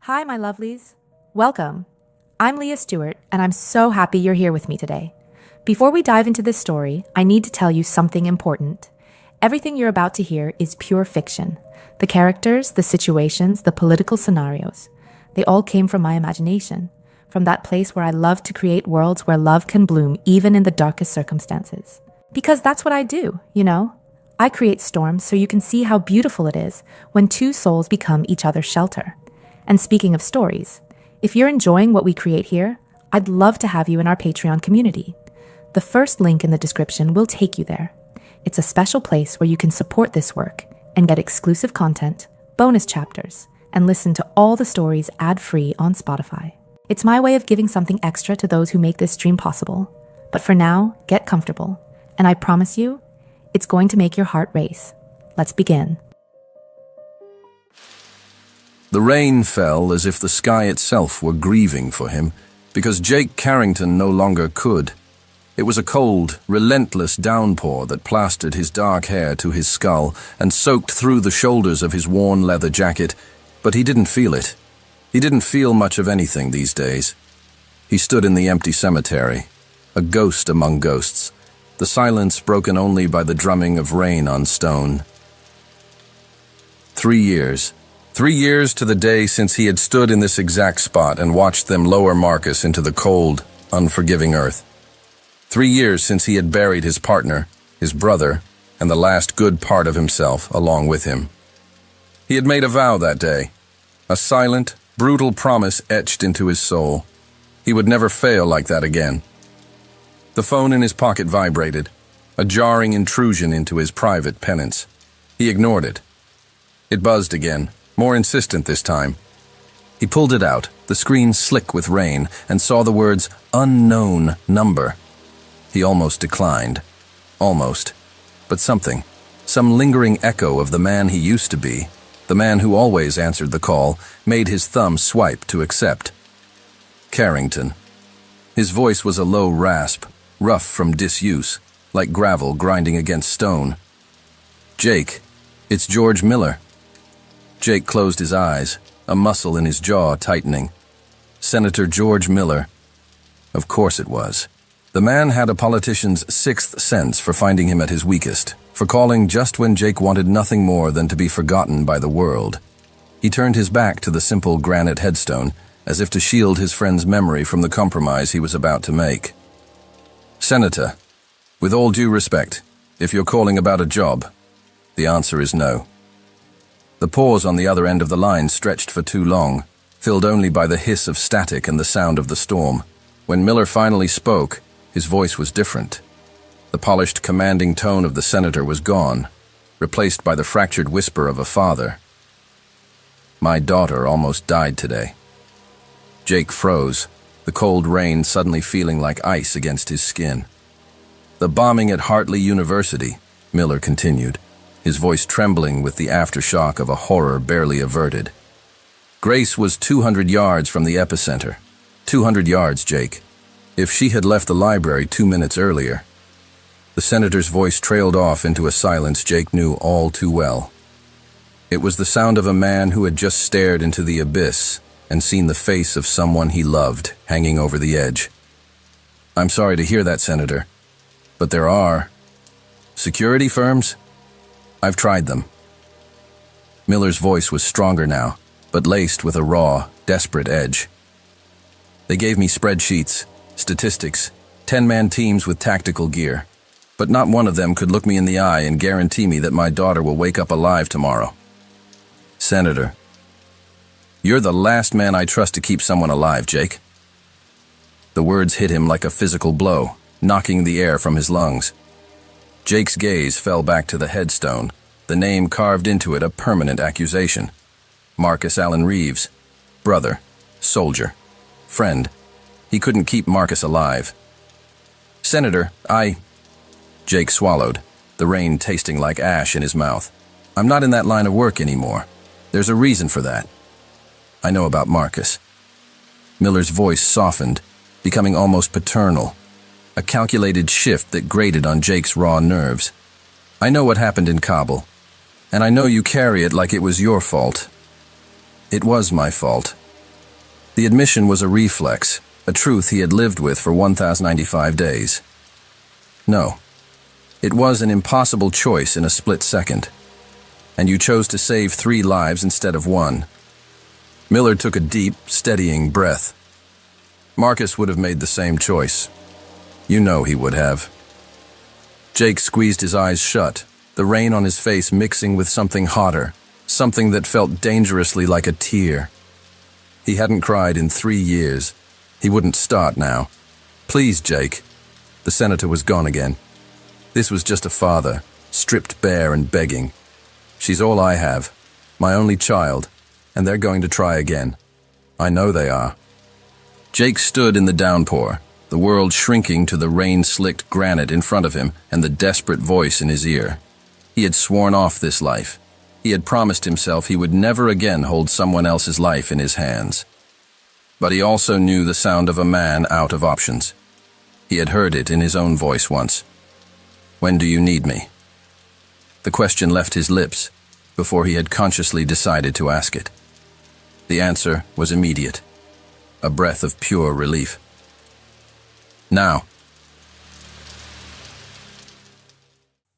Hi, my lovelies. Welcome. I'm Leah Stewart, and I'm so happy you're here with me today. Before we dive into this story, I need to tell you something important. Everything you're about to hear is pure fiction. The characters, the situations, the political scenarios, they all came from my imagination, from that place where I love to create worlds where love can bloom even in the darkest circumstances. Because that's what I do, you know? I create storms so you can see how beautiful it is when two souls become each other's shelter. And speaking of stories, if you're enjoying what we create here, I'd love to have you in our Patreon community. The first link in the description will take you there. It's a special place where you can support this work and get exclusive content, bonus chapters, and listen to all the stories ad-free on Spotify. It's my way of giving something extra to those who make this stream possible. But for now, get comfortable. And I promise you, it's going to make your heart race. Let's begin. The rain fell as if the sky itself were grieving for him, because Jake Carrington no longer could. It was a cold, relentless downpour that plastered his dark hair to his skull and soaked through the shoulders of his worn leather jacket, but he didn't feel it. He didn't feel much of anything these days. He stood in the empty cemetery, a ghost among ghosts, the silence broken only by the drumming of rain on stone. 3 years. 3 years to the day since he had stood in this exact spot and watched them lower Marcus into the cold, unforgiving earth. 3 years since he had buried his partner, his brother, and the last good part of himself along with him. He had made a vow that day, a silent, brutal promise etched into his soul. He would never fail like that again. The phone in his pocket vibrated, a jarring intrusion into his private penance. He ignored it. It buzzed again, more insistent this time. He pulled it out, the screen slick with rain, and saw the words, "unknown number." He almost declined. Almost. But something, some lingering echo of the man he used to be, the man who always answered the call, made his thumb swipe to accept. Carrington. His voice was a low rasp, rough from disuse, like gravel grinding against stone. "Jake, it's George Miller." Jake closed his eyes, a muscle in his jaw tightening. Senator George Miller. Of course it was. The man had a politician's sixth sense for finding him at his weakest, for calling just when Jake wanted nothing more than to be forgotten by the world. He turned his back to the simple granite headstone, as if to shield his friend's memory from the compromise he was about to make. "Senator, with all due respect, if you're calling about a job, the answer is no." The pause on the other end of the line stretched for too long, filled only by the hiss of static and the sound of the storm. When Miller finally spoke, his voice was different. The polished, commanding tone of the senator was gone, replaced by the fractured whisper of a father. "My daughter almost died today." Jake froze, the cold rain suddenly feeling like ice against his skin. "The bombing at Hartley University," Miller continued, his voice trembling with the aftershock of a horror barely averted. "Grace was 200 yards from the epicenter. 200 yards, Jake. If she had left the library 2 minutes earlier." The senator's voice trailed off into a silence Jake knew all too well. It was the sound of a man who had just stared into the abyss and seen the face of someone he loved hanging over the edge. "I'm sorry to hear that, Senator, but there are security firms. I've tried them." Miller's voice was stronger now, but laced with a raw, desperate edge. "They gave me spreadsheets, statistics, 10-man teams with tactical gear, but not one of them could look me in the eye and guarantee me that my daughter will wake up alive tomorrow." "Senator, you're the last man I trust to keep someone alive, Jake." The words hit him like a physical blow, knocking the air from his lungs. Jake's gaze fell back to the headstone, the name carved into it a permanent accusation. Marcus Allen Reeves. Brother. Soldier. Friend. He couldn't keep Marcus alive. "Senator, Jake swallowed, the rain tasting like ash in his mouth. "I'm not in that line of work anymore. There's a reason for that. I know about Marcus." Miller's voice softened, becoming almost paternal, a calculated shift that grated on Jake's raw nerves. "I know what happened in Kabul, and I know you carry it like it was your fault." "It was my fault," The admission was a reflex, a truth he had lived with for 1,095 days. No. It was an impossible choice in a split second. And you chose to save 3 lives instead of 1. Miller took a deep, steadying breath. Marcus would have made the same choice. You know he would have. Jake squeezed his eyes shut, the rain on his face mixing with something hotter, something that felt dangerously like a tear. He hadn't cried in 3 years. He wouldn't start now. Please, Jake. The senator was gone again. This was just a father, stripped bare and begging. She's all I have, my only child, and they're going to try again. I know they are. Jake stood in the downpour, the world shrinking to the rain-slicked granite in front of him and the desperate voice in his ear. He had sworn off this life. He had promised himself he would never again hold someone else's life in his hands. But he also knew the sound of a man out of options. He had heard it in his own voice once. When do you need me? The question left his lips before he had consciously decided to ask it. The answer was immediate, a breath of pure relief. Now.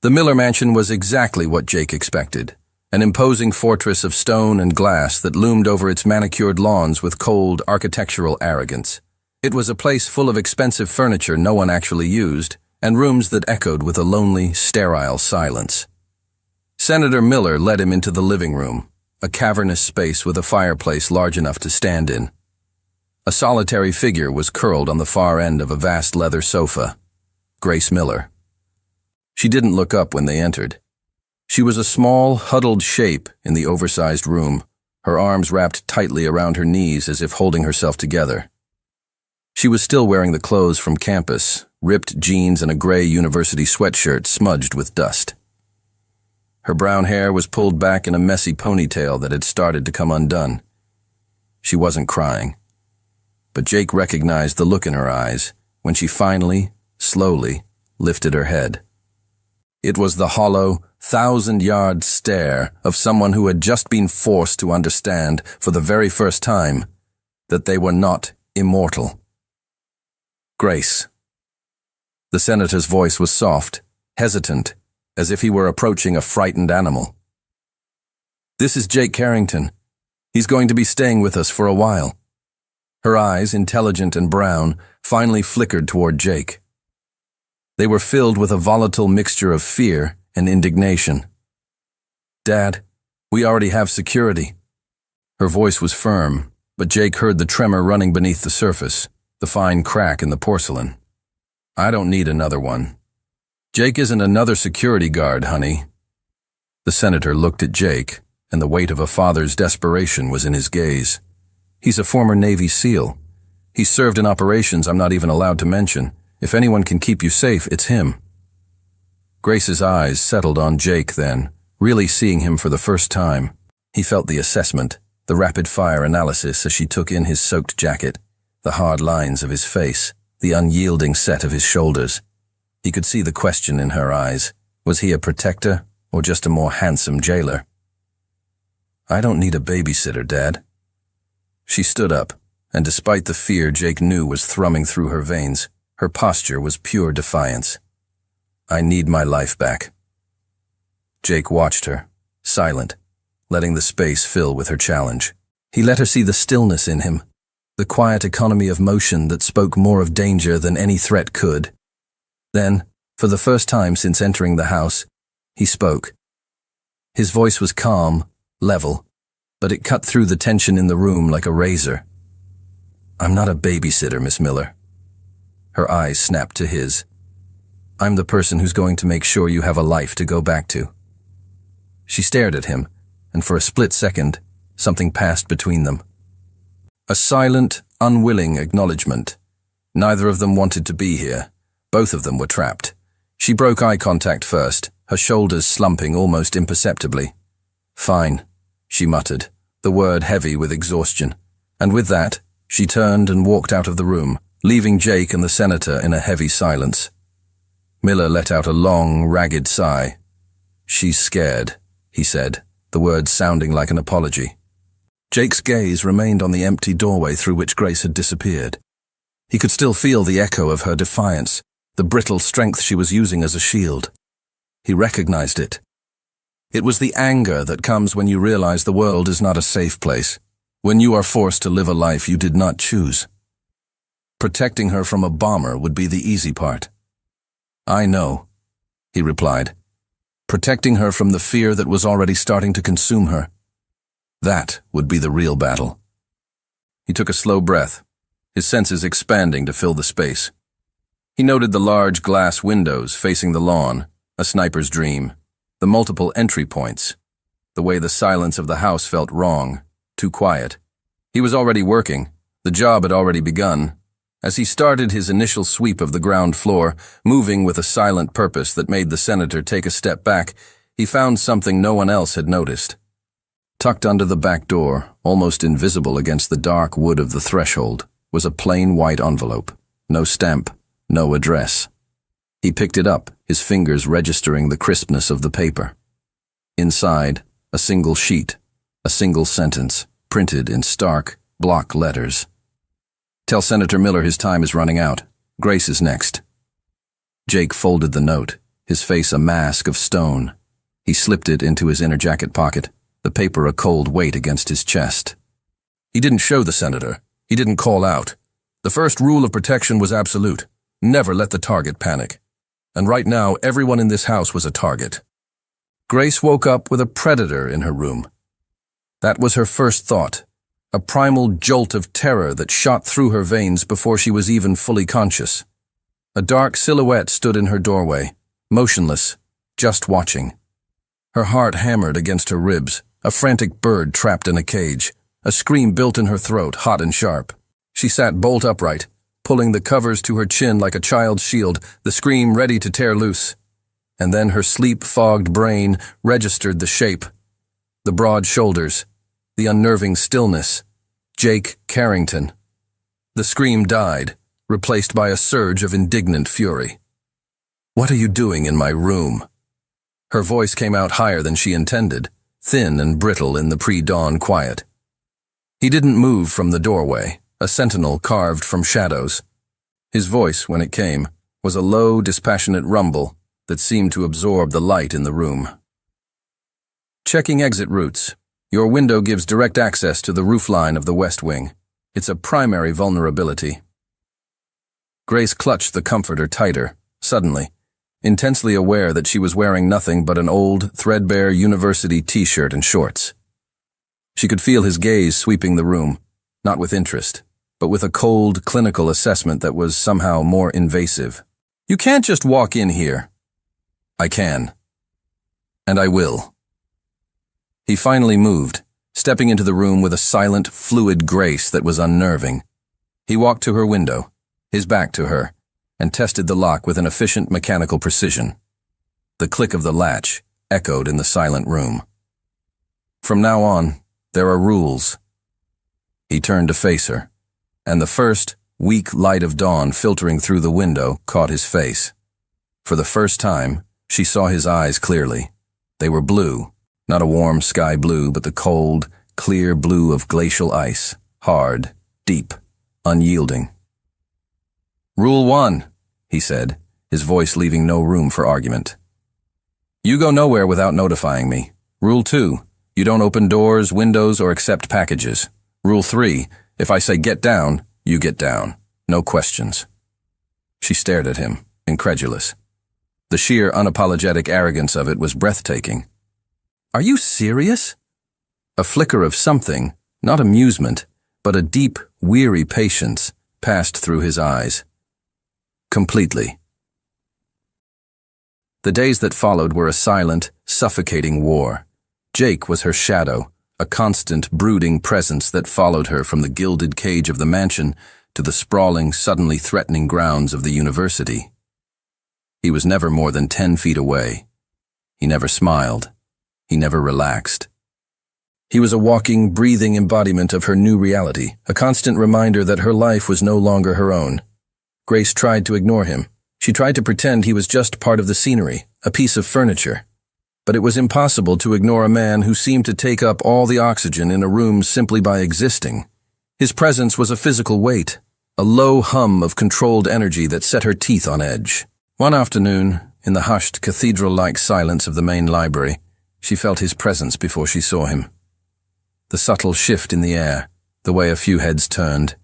The Miller mansion was exactly what Jake expected. An imposing fortress of stone and glass that loomed over its manicured lawns with cold, architectural arrogance. It was a place full of expensive furniture no one actually used, and rooms that echoed with a lonely, sterile silence. Senator Miller led him into the living room, a cavernous space with a fireplace large enough to stand in. A solitary figure was curled on the far end of a vast leather sofa. Grace Miller. She didn't look up when they entered. She was a small, huddled shape in the oversized room, her arms wrapped tightly around her knees as if holding herself together. She was still wearing the clothes from campus, ripped jeans and a gray university sweatshirt smudged with dust. Her brown hair was pulled back in a messy ponytail that had started to come undone. She wasn't crying, but Jake recognized the look in her eyes when she finally, slowly, lifted her head. It was the hollow, 1,000-yard stare of someone who had just been forced to understand, for the very first time, that they were not immortal. Grace. The senator's voice was soft, hesitant, as if he were approaching a frightened animal. This is Jake Carrington. He's going to be staying with us for a while. Her eyes, intelligent and brown, finally flickered toward Jake. They were filled with a volatile mixture of fear and indignation. Dad, we already have security. Her voice was firm, but Jake heard the tremor running beneath the surface, the fine crack in the porcelain. I don't need another one. Jake isn't another security guard, honey. The senator looked at Jake, and the weight of a father's desperation was in his gaze. He's a former Navy SEAL. He served in operations I'm not even allowed to mention. If anyone can keep you safe, it's him. Grace's eyes settled on Jake then, really seeing him for the first time. He felt the assessment, the rapid-fire analysis as she took in his soaked jacket, the hard lines of his face, the unyielding set of his shoulders. He could see the question in her eyes. Was he a protector or just a more handsome jailer? I don't need a babysitter, Dad. She stood up, and despite the fear Jake knew was thrumming through her veins, her posture was pure defiance. I need my life back. Jake watched her, silent, letting the space fill with her challenge. He let her see the stillness in him, the quiet economy of motion that spoke more of danger than any threat could. Then, for the first time since entering the house, he spoke. His voice was calm, level, but it cut through the tension in the room like a razor. I'm not a babysitter, Miss Miller. Her eyes snapped to his. I'm the person who's going to make sure you have a life to go back to. She stared at him, and for a split second, something passed between them. A silent, unwilling acknowledgement. Neither of them wanted to be here. Both of them were trapped. She broke eye contact first, her shoulders slumping almost imperceptibly. Fine, she muttered, the word heavy with exhaustion. And with that, she turned and walked out of the room, leaving Jake and the senator in a heavy silence. Miller let out a long, ragged sigh. She's scared, he said, the words sounding like an apology. Jake's gaze remained on the empty doorway through which Grace had disappeared. He could still feel the echo of her defiance, the brittle strength she was using as a shield. He recognized it. It was the anger that comes when you realize the world is not a safe place, when you are forced to live a life you did not choose. Protecting her from a bomber would be the easy part. "I know," he replied. Protecting her from the fear that was already starting to consume her. That would be the real battle. He took a slow breath, his senses expanding to fill the space. He noted the large glass windows facing the lawn, a sniper's dream, the multiple entry points, the way the silence of the house felt wrong, too quiet. He was already working. The job had already begun. As he started his initial sweep of the ground floor, moving with a silent purpose that made the senator take a step back, he found something no one else had noticed. Tucked under the back door, almost invisible against the dark wood of the threshold, was a plain white envelope. No stamp, no address. He picked it up, his fingers registering the crispness of the paper. Inside, a single sheet, a single sentence, printed in stark, block letters. "Tell Senator Miller his time is running out. Grace is next." Jake folded the note, his face a mask of stone. He slipped it into his inner jacket pocket, the paper a cold weight against his chest. He didn't show the senator. He didn't call out. The first rule of protection was absolute. Never let the target panic. And right now, everyone in this house was a target. Grace woke up with a predator in her room. That was her first thought, a primal jolt of terror that shot through her veins before she was even fully conscious. A dark silhouette stood in her doorway, motionless, just watching. Her heart hammered against her ribs, a frantic bird trapped in a cage, a scream built in her throat, hot and sharp. She sat bolt upright, pulling the covers to her chin like a child's shield, the scream ready to tear loose. And then her sleep-fogged brain registered the shape, the broad shoulders, the unnerving stillness. Jake Carrington. The scream died, replaced by a surge of indignant fury. "What are you doing in my room?" Her voice came out higher than she intended, thin and brittle in the pre-dawn quiet. He didn't move from the doorway, a sentinel carved from shadows. His voice, when it came, was a low, dispassionate rumble that seemed to absorb the light in the room. "Checking exit routes. Your window gives direct access to the roofline of the West Wing. It's a primary vulnerability." Grace clutched the comforter tighter, suddenly, intensely aware that she was wearing nothing but an old, threadbare university t-shirt and shorts. She could feel his gaze sweeping the room, not with interest, but with a cold, clinical assessment that was somehow more invasive. "You can't just walk in here." "I can. And I will." He finally moved, stepping into the room with a silent, fluid grace that was unnerving. He walked to her window, his back to her, and tested the lock with an efficient mechanical precision. The click of the latch echoed in the silent room. From now on, there are rules. He turned to face her, and the first, weak light of dawn filtering through the window caught his face. For the first time, she saw his eyes clearly. They were blue, not a warm sky blue, but the cold, clear blue of glacial ice, hard, deep, unyielding. "Rule 1, he said, his voice leaving no room for argument. "You go nowhere without notifying me. Rule 2, you don't open doors, windows, or accept packages. Rule 3, if I say get down, you get down. No questions." She stared at him, incredulous. The sheer unapologetic arrogance of it was breathtaking. "Are you serious?" A flicker of something, not amusement, but a deep, weary patience, passed through his eyes. Completely. The days that followed were a silent, suffocating war. Jake was her shadow, a constant, brooding presence that followed her from the gilded cage of the mansion to the sprawling, suddenly threatening grounds of the university. He was never more than 10 feet away. He never smiled. He never relaxed. He was a walking, breathing embodiment of her new reality, a constant reminder that her life was no longer her own. Grace tried to ignore him. She tried to pretend he was just part of the scenery, a piece of furniture. but it was impossible to ignore a man who seemed to take up all the oxygen in a room simply by existing. His presence was a physical weight, a low hum of controlled energy that set her teeth on edge. One afternoon, in the hushed, cathedral-like silence of the main library, she felt his presence before she saw him. The subtle shift in the air, the way a few heads turned.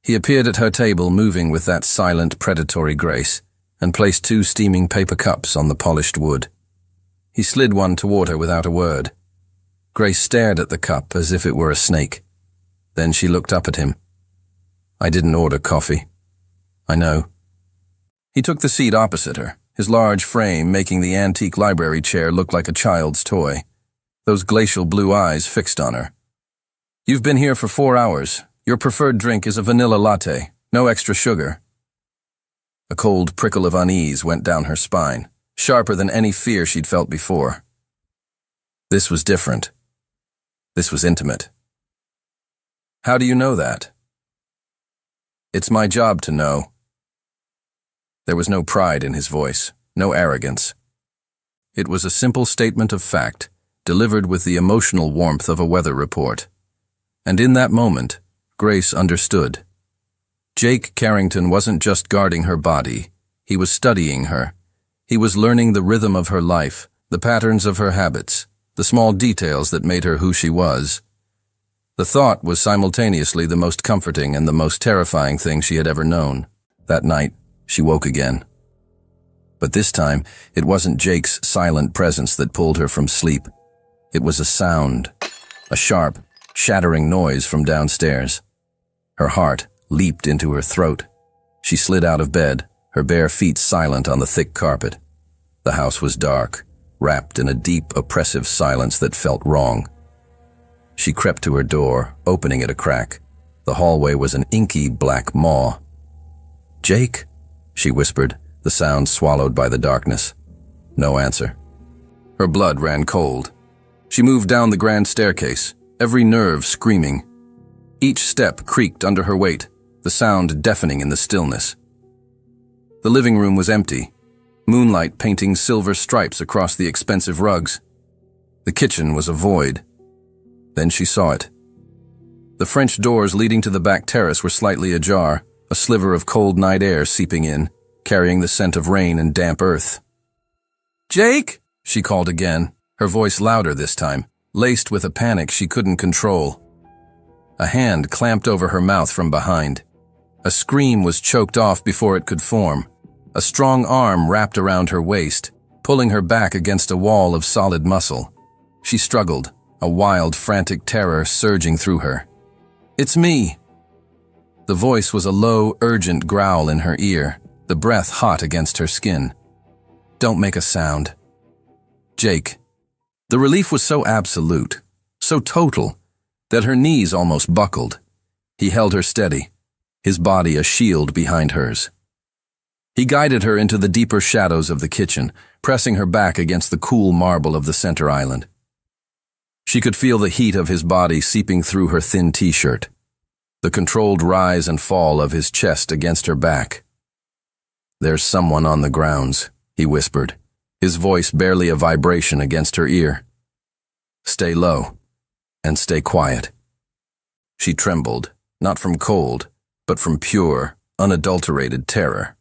He appeared at her table, moving with that silent, predatory grace, and placed 2 steaming paper cups on the polished wood. He slid one toward her without a word. Grace stared at the cup as if it were a snake. Then she looked up at him. "I didn't order coffee." "I know." He took the seat opposite her, his large frame making the antique library chair look like a child's toy, those glacial blue eyes fixed on her. "You've been here for 4 hours. Your preferred drink is a vanilla latte, no extra sugar." A cold prickle of unease went down her spine, sharper than any fear she'd felt before. This was different. This was intimate. "How do you know that?" "It's my job to know." There was no pride in his voice, no arrogance. It was a simple statement of fact, delivered with the emotional warmth of a weather report. And in that moment, Grace understood. Jake Carrington wasn't just guarding her body, he was studying her. He was learning the rhythm of her life, the patterns of her habits, the small details that made her who she was. The thought was simultaneously the most comforting and the most terrifying thing she had ever known. That night, she woke again. But this time, it wasn't Jake's silent presence that pulled her from sleep. It was a sound, a sharp, shattering noise from downstairs. Her heart leaped into her throat. She slid out of bed, her bare feet silent on the thick carpet. The house was dark, wrapped in a deep, oppressive silence that felt wrong. She crept to her door, opening it a crack. The hallway was an inky black maw. "Jake?" she whispered, the sound swallowed by the darkness. No answer. Her blood ran cold. She moved down the grand staircase, every nerve screaming. Each step creaked under her weight, the sound deafening in the stillness. The living room was empty, moonlight painting silver stripes across the expensive rugs. The kitchen was a void. Then she saw it. The French doors leading to the back terrace were slightly ajar, a sliver of cold night air seeping in, carrying the scent of rain and damp earth. "Jake!" she called again, her voice louder this time, laced with a panic she couldn't control. A hand clamped over her mouth from behind. A scream was choked off before it could form. A strong arm wrapped around her waist, pulling her back against a wall of solid muscle. She struggled, a wild, frantic terror surging through her. "It's me!" The voice was a low, urgent growl in her ear, the breath hot against her skin. "Don't make a sound." "Jake." The relief was so absolute, so total, that her knees almost buckled. He held her steady, his body a shield behind hers. He guided her into the deeper shadows of the kitchen, pressing her back against the cool marble of the center island. She could feel the heat of his body seeping through her thin t-shirt, the controlled rise and fall of his chest against her back. "There's someone on the grounds," he whispered, his voice barely a vibration against her ear. "Stay low, and stay quiet." She trembled, not from cold, but from pure, unadulterated terror.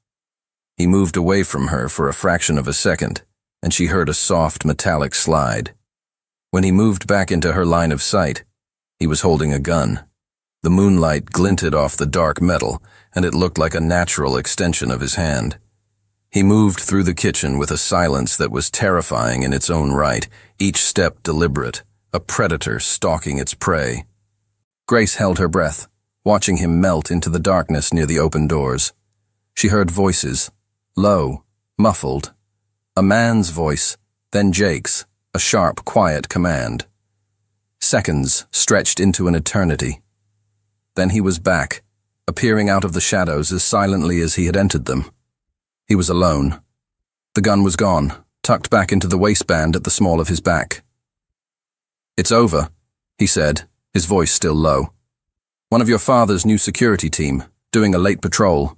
He moved away from her for a fraction of a second, and she heard a soft, metallic slide. When he moved back into her line of sight, he was holding a gun. The moonlight glinted off the dark metal, and it looked like a natural extension of his hand. He moved through the kitchen with a silence that was terrifying in its own right, each step deliberate, a predator stalking its prey. Grace held her breath, watching him melt into the darkness near the open doors. She heard voices, low, muffled. A man's voice, then Jake's, a sharp, quiet command. Seconds stretched into an eternity. Then he was back, appearing out of the shadows as silently as he had entered them. He was alone. The gun was gone, tucked back into the waistband at the small of his back. "It's over," he said, his voice still low. "One of your father's new security team, doing a late patrol."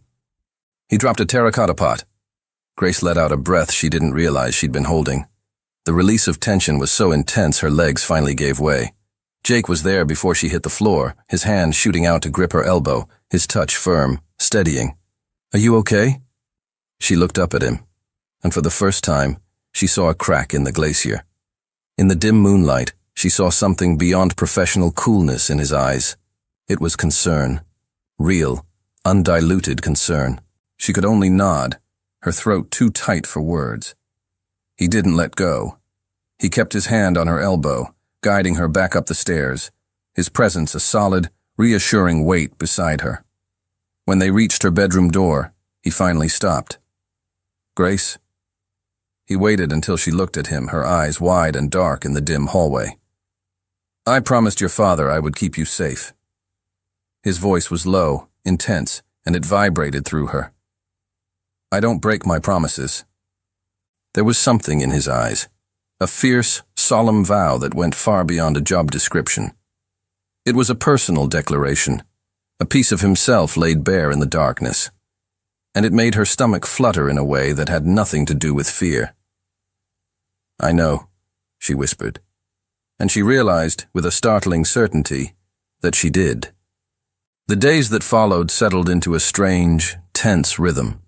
He dropped a terracotta pot. Grace let out a breath she didn't realize she'd been holding. The release of tension was so intense her legs finally gave way. Jake was there before she hit the floor, his hand shooting out to grip her elbow, his touch firm, steadying. "Are you okay?" She looked up at him, and for the first time, she saw a crack in the glacier. In the dim moonlight, she saw something beyond professional coolness in his eyes. It was concern. Real, undiluted concern. She could only nod, her throat too tight for words. He didn't let go. He kept his hand on her elbow, guiding her back up the stairs, his presence a solid, reassuring weight beside her. When they reached her bedroom door, he finally stopped. "Grace?" He waited until she looked at him, her eyes wide and dark in the dim hallway. "I promised your father I would keep you safe." His voice was low, intense, and it vibrated through her. "I don't break my promises." There was something in his eyes, a fierce, solemn vow that went far beyond a job description. It was a personal declaration, a piece of himself laid bare in the darkness, and it made her stomach flutter in a way that had nothing to do with fear. "I know," she whispered, and she realized, with a startling certainty, that she did. The days that followed settled into a strange, tense rhythm.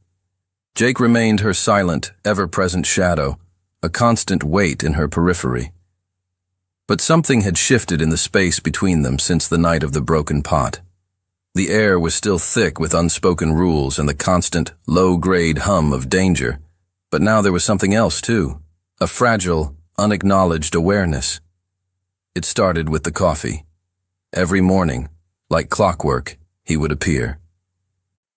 Jake remained her silent, ever-present shadow, a constant weight in her periphery. But something had shifted in the space between them since the night of the broken pot. The air was still thick with unspoken rules and the constant, low-grade hum of danger, but now there was something else too, a fragile, unacknowledged awareness. It started with the coffee. Every morning, like clockwork, he would appear.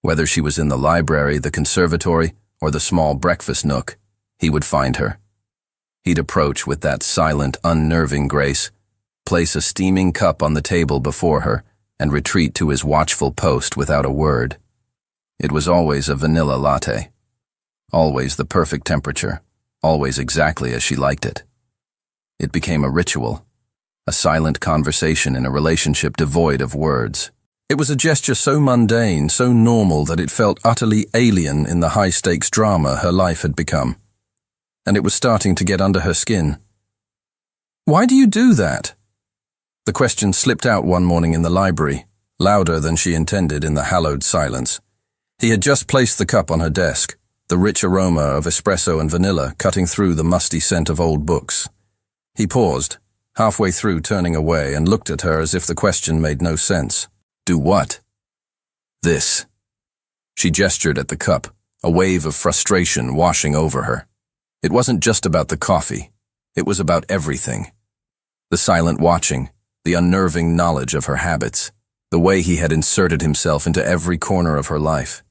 Whether she was in the library, the conservatory, or the small breakfast nook, he would find her. He'd approach with that silent, unnerving grace, place a steaming cup on the table before her, and retreat to his watchful post without a word. It was always a vanilla latte. Always the perfect temperature, always exactly as she liked it. It became a ritual, a silent conversation in a relationship devoid of words. It was a gesture so mundane, so normal that it felt utterly alien in the high-stakes drama her life had become. And it was starting to get under her skin. "Why do you do that?" The question slipped out one morning in the library, louder than she intended in the hallowed silence. He had just placed the cup on her desk, the rich aroma of espresso and vanilla cutting through the musty scent of old books. He paused, halfway through turning away, and looked at her as if the question made no sense. "Do what?" "This." She gestured at the cup, a wave of frustration washing over her. It wasn't just about the coffee. It was about everything. The silent watching, the unnerving knowledge of her habits, the way he had inserted himself into every corner of her life.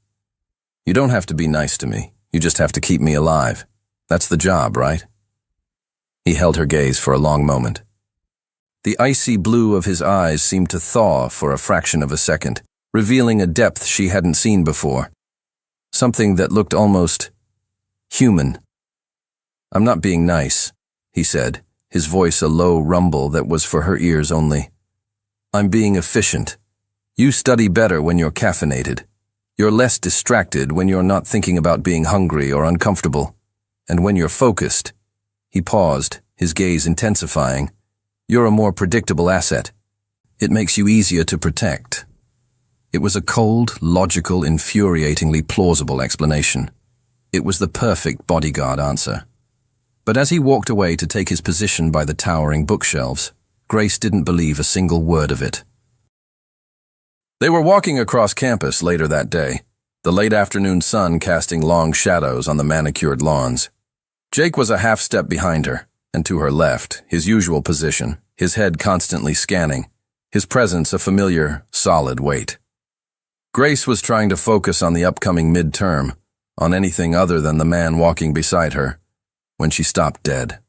"You don't have to be nice to me. You just have to keep me alive. That's the job, right?" He held her gaze for a long moment. The icy blue of his eyes seemed to thaw for a fraction of a second, revealing a depth she hadn't seen before. Something that looked almost human. "I'm not being nice," he said, his voice a low rumble that was for her ears only. "I'm being efficient. You study better when you're caffeinated. You're less distracted when you're not thinking about being hungry or uncomfortable. And when you're focused," he paused, his gaze intensifying, "you're a more predictable asset. It makes you easier to protect." It was a cold, logical, infuriatingly plausible explanation. It was the perfect bodyguard answer. But as he walked away to take his position by the towering bookshelves, Grace didn't believe a single word of it. They were walking across campus later that day, the late afternoon sun casting long shadows on the manicured lawns. Jake was a half step behind her, and to her left, his usual position, his head constantly scanning, his presence a familiar, solid weight. Grace was trying to focus on the upcoming midterm, on anything other than the man walking beside her, when she stopped dead.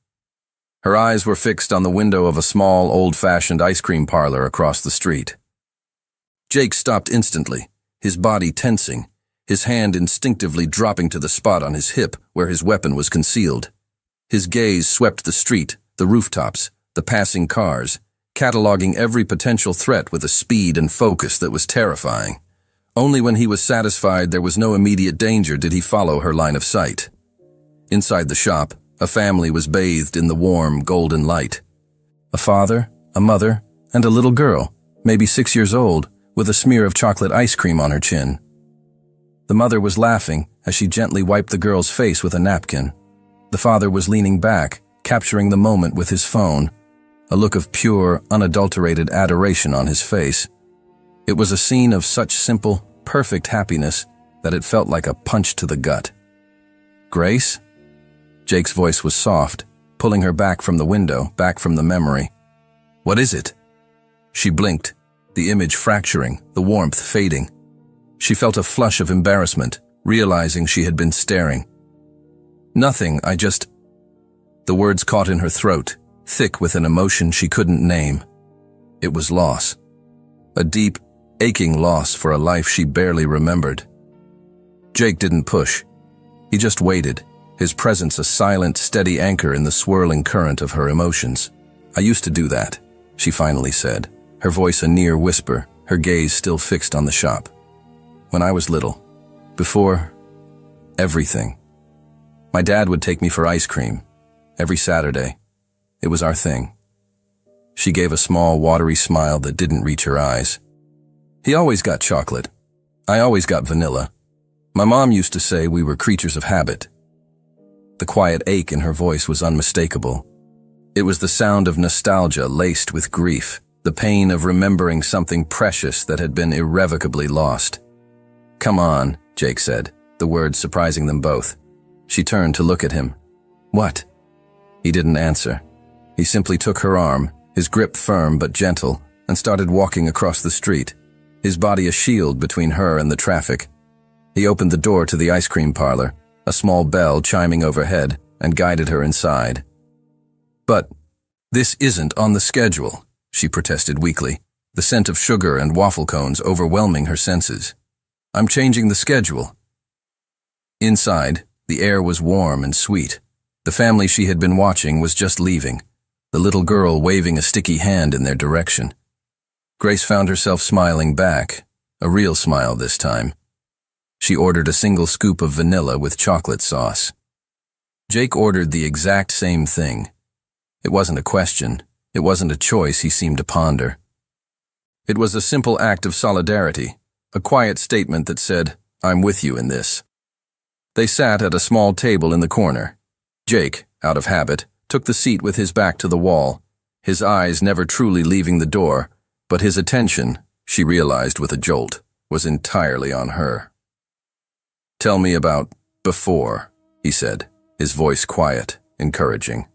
Her eyes were fixed on the window of a small, old-fashioned ice cream parlor across the street. Jake stopped instantly, his body tensing, his hand instinctively dropping to the spot on his hip where his weapon was concealed. His gaze swept the street, the rooftops, the passing cars, cataloging every potential threat with a speed and focus that was terrifying. Only when he was satisfied there was no immediate danger did he follow her line of sight. Inside the shop, A family was bathed in the warm, golden light. A father, a mother, and a little girl, maybe 6 years old, with a smear of chocolate ice cream on her chin. The mother was laughing as she gently wiped the girl's face with a napkin. The father was leaning back, capturing the moment with his phone, a look of pure, unadulterated adoration on his face. It was a scene of such simple, perfect happiness that it felt like a punch to the gut. "Grace?" Jake's voice was soft, pulling her back from the window, back from the memory. "What is it?" She blinked, the image fracturing, the warmth fading. She felt a flush of embarrassment, realizing she had been staring. "Nothing, I just—" The words caught in her throat, thick with an emotion she couldn't name. It was loss. A deep, aching loss for a life she barely remembered. Jake didn't push. He just waited, his presence a silent, steady anchor in the swirling current of her emotions. "I used to do that," she finally said, her voice a near whisper, her gaze still fixed on the shop. "When I was little. Before everything. My dad would take me for ice cream. Every Saturday. It was our thing." She gave a small, watery smile that didn't reach her eyes. "He always got chocolate. I always got vanilla. My mom used to say we were creatures of habit." The quiet ache in her voice was unmistakable. It was the sound of nostalgia laced with grief, the pain of remembering something precious that had been irrevocably lost. "Come on," Jake said, the words surprising them both. She turned to look at him. "What?" He didn't answer. He simply took her arm, his grip firm but gentle, and started walking across the street, his body a shield between her and the traffic. He opened the door to the ice cream parlor, a small bell chiming overhead, and guided her inside. "But this isn't on the schedule," she protested weakly, the scent of sugar and waffle cones overwhelming her senses. "I'm changing the schedule." Inside, the air was warm and sweet. The family she had been watching was just leaving, the little girl waving a sticky hand in their direction. Grace found herself smiling back, a real smile this time. She ordered a single scoop of vanilla with chocolate sauce. Jake ordered the exact same thing. It wasn't a question. It wasn't a choice he seemed to ponder. It was a simple act of solidarity, a quiet statement that said, "I'm with you in this." They sat at a small table in the corner. Jake, out of habit, took the seat with his back to the wall, his eyes never truly leaving the door, but his attention, she realized with a jolt, was entirely on her. "Tell me about before," he said, his voice quiet, encouraging.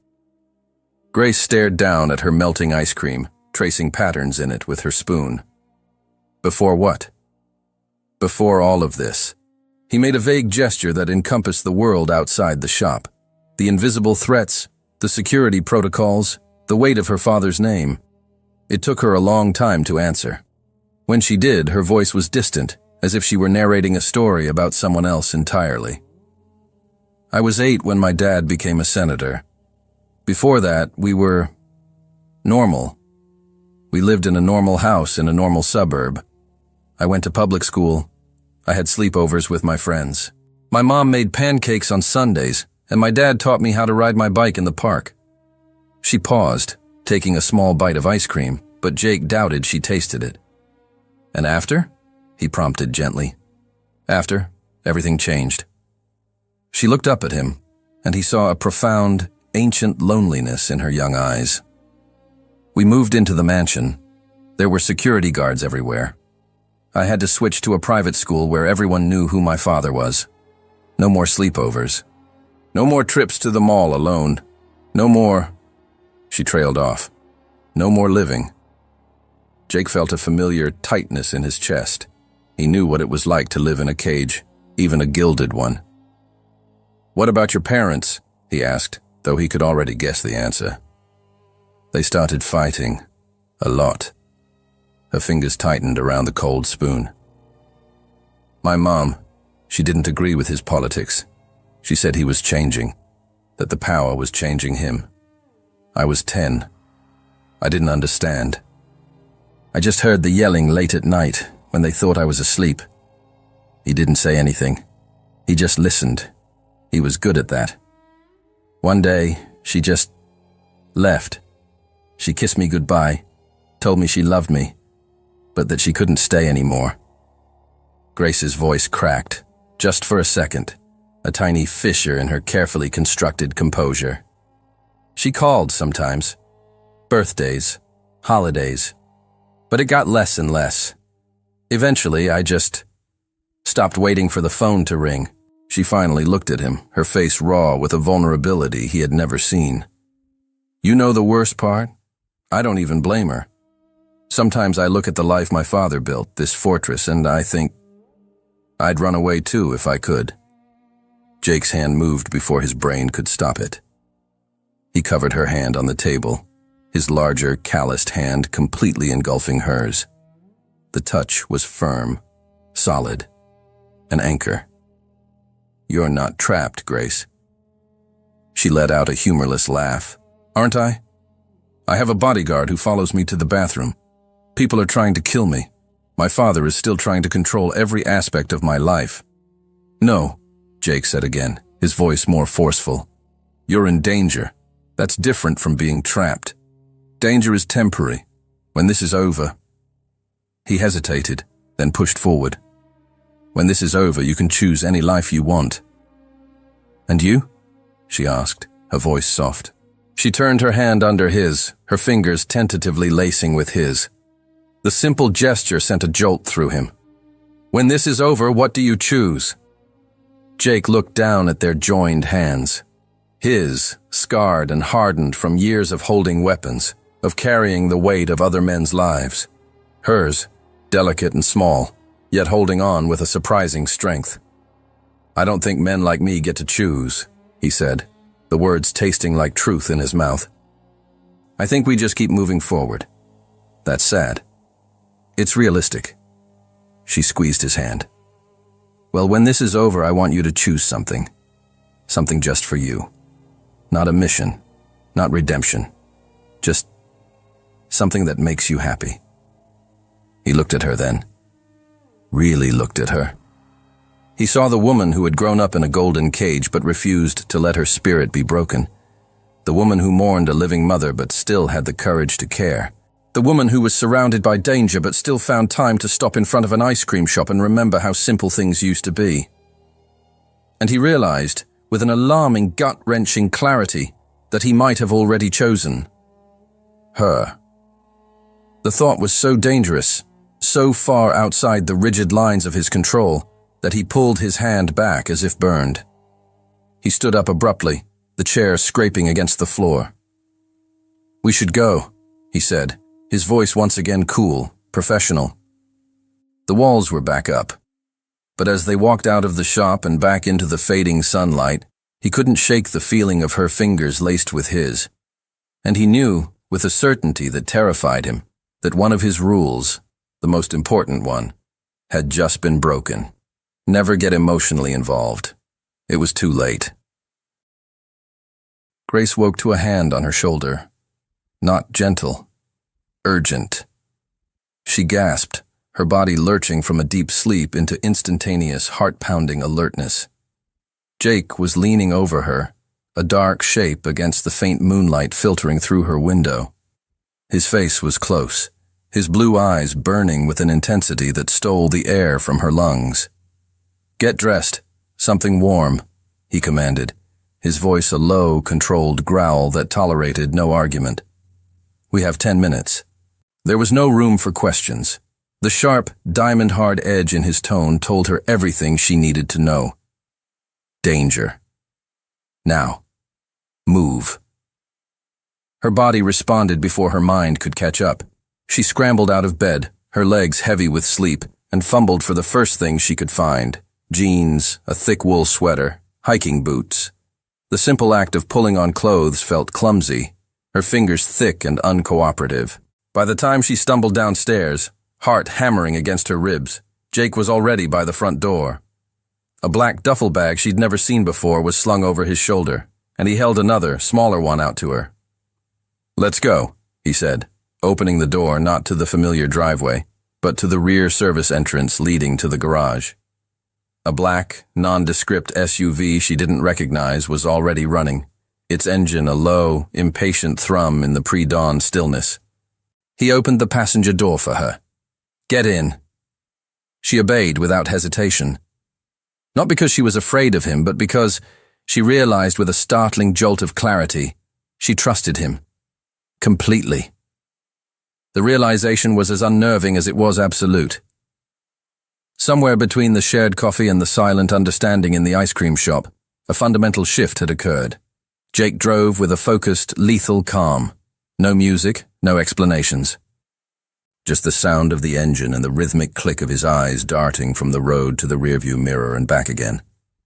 Grace stared down at her melting ice cream, tracing patterns in it with her spoon. "Before what?" "Before all of this." He made a vague gesture that encompassed the world outside the shop. The invisible threats, the security protocols, the weight of her father's name. It took her a long time to answer. When she did, her voice was distant, as if she were narrating a story about someone else entirely. "I was 8 when my dad became a senator. Before that, we were normal. We lived in a normal house in a normal suburb. I went to public school. I had sleepovers with my friends. My mom made pancakes on Sundays, and my dad taught me how to ride my bike in the park." She paused, taking a small bite of ice cream, but Jake doubted she tasted it. "And after?" he prompted gently. "After, everything changed." She looked up at him, and he saw a profound, ancient loneliness in her young eyes. "We moved into the mansion. There were security guards everywhere. I had to switch to a private school where everyone knew who my father was. No more sleepovers. No more trips to the mall alone. No more—" She trailed off. "No more living." Jake felt a familiar tightness in his chest. He knew what it was like to live in a cage, even a gilded one. "What about your parents?" he asked, though he could already guess the answer. "They started fighting. A lot." Her fingers tightened around the cold spoon. "My mom, she didn't agree with his politics. She said he was changing, that the power was changing him. I was 10. I didn't understand. I just heard the yelling late at night when they thought I was asleep. He didn't say anything. He just listened. He was good at that. One day, she just left. She kissed me goodbye, told me she loved me, but that she couldn't stay anymore. Grace's voice cracked, just for a second, a tiny fissure in her carefully constructed composure. She called sometimes, birthdays, holidays, but it got less and less. Eventually, I just stopped waiting for the phone to ring. She finally looked at him, her face raw with a vulnerability he had never seen. You know the worst part? I don't even blame her. Sometimes I look at the life my father built, this fortress, and I think I'd run away too if I could. Jake's hand moved before his brain could stop it. He covered her hand on the table, his larger, calloused hand completely engulfing hers. The touch was firm, solid, an anchor. You're not trapped, Grace. She let out a humorless laugh. Aren't I? I have a bodyguard who follows me to the bathroom. People are trying to kill me. My father is still trying to control every aspect of my life. No, Jake said again, his voice more forceful. You're in danger. That's different from being trapped. Danger is temporary. When this is over. He hesitated, then pushed forward. When this is over, you can choose any life you want. And you? She asked, her voice soft. She turned her hand under his, her fingers tentatively lacing with his. The simple gesture sent a jolt through him. When this is over, what do you choose? Jake looked down at their joined hands. His, scarred and hardened from years of holding weapons, of carrying the weight of other men's lives. Hers, delicate and small, yet holding on with a surprising strength. I don't think men like me get to choose, he said, the words tasting like truth in his mouth. I think we just keep moving forward. That's sad. It's realistic. She squeezed his hand. Well, when this is over, I want you to choose something. Something just for you. Not a mission, not redemption. Just something that makes you happy. He looked at her then. Really looked at her. He saw the woman who had grown up in a golden cage but refused to let her spirit be broken. The woman who mourned a living mother but still had the courage to care. The woman who was surrounded by danger but still found time to stop in front of an ice cream shop and remember how simple things used to be. And he realized, with an alarming, gut-wrenching clarity, that he might have already chosen her. The thought was so dangerous, so far outside the rigid lines of his control, that he pulled his hand back as if burned. He stood up abruptly, the chair scraping against the floor. We should go, he said, his voice once again cool, professional. The walls were back up, but as they walked out of the shop and back into the fading sunlight, he couldn't shake the feeling of her fingers laced with his. And he knew, with a certainty that terrified him, that one of his rules, the most important one, had just been broken. Never get emotionally involved. It was too late. Grace woke to a hand on her shoulder. Not gentle. Urgent. She gasped, her body lurching from a deep sleep into instantaneous, heart-pounding alertness. Jake was leaning over her, a dark shape against the faint moonlight filtering through her window. His face was close, his blue eyes burning with an intensity that stole the air from her lungs. Get dressed. Something warm, he commanded, his voice a low, controlled growl that tolerated no argument. We have 10 minutes. There was no room for questions. The sharp, diamond-hard edge in his tone told her everything she needed to know. Danger. Now. Move. Her body responded before her mind could catch up. She scrambled out of bed, her legs heavy with sleep, and fumbled for the first thing she could find. Jeans, a thick wool sweater, hiking boots. The simple act of pulling on clothes felt clumsy, her fingers thick and uncooperative. By the time she stumbled downstairs, heart hammering against her ribs, Jake was already by the front door. A black duffel bag she'd never seen before was slung over his shoulder, and he held another, smaller one out to her. Let's go, he said, opening the door not to the familiar driveway, but to the rear service entrance leading to the garage. A black, nondescript SUV she didn't recognize was already running, its engine a low, impatient thrum in the pre-dawn stillness. He opened the passenger door for her. "Get in." She obeyed without hesitation. Not because she was afraid of him, but because she realized with a startling jolt of clarity, she trusted him. Completely. The realization was as unnerving as it was absolute. Somewhere between the shared coffee and the silent understanding in the ice cream shop, a fundamental shift had occurred. Jake drove with a focused, lethal calm. No music, no explanations. Just the sound of the engine and the rhythmic click of his eyes darting from the road to the rearview mirror and back again,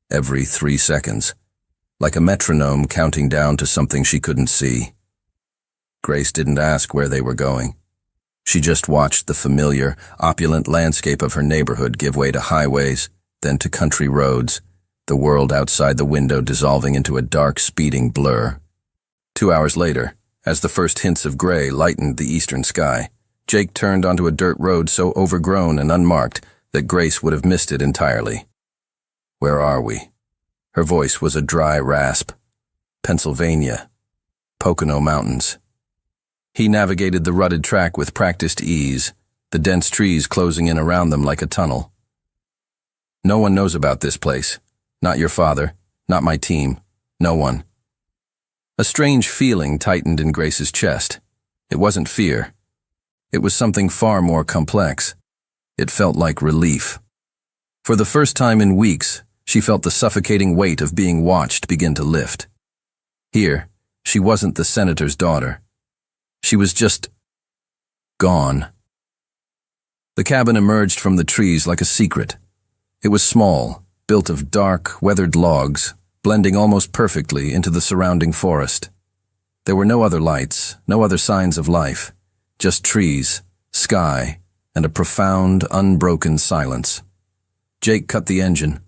every 3 seconds, like a metronome counting down to something she couldn't see. Grace didn't ask where they were going. She just watched the familiar, opulent landscape of her neighborhood give way to highways, then to country roads, the world outside the window dissolving into a dark, speeding blur. 2 hours later, as the first hints of gray lightened the eastern sky, Jake turned onto a dirt road so overgrown and unmarked that Grace would have missed it entirely. "Where are we?" Her voice was a dry rasp. "Pennsylvania. Pocono Mountains." He navigated the rutted track with practiced ease, the dense trees closing in around them like a tunnel. "No one knows about this place. Not your father, not my team, no one." A strange feeling tightened in Grace's chest. It wasn't fear. It was something far more complex. It felt like relief. For the first time in weeks, she felt the suffocating weight of being watched begin to lift. Here, she wasn't the senator's daughter. She was just gone. The cabin emerged from the trees like a secret. It was small, built of dark, weathered logs, blending almost perfectly into the surrounding forest. There were no other lights, no other signs of life, just trees, sky, and a profound, unbroken silence. Jake cut the engine.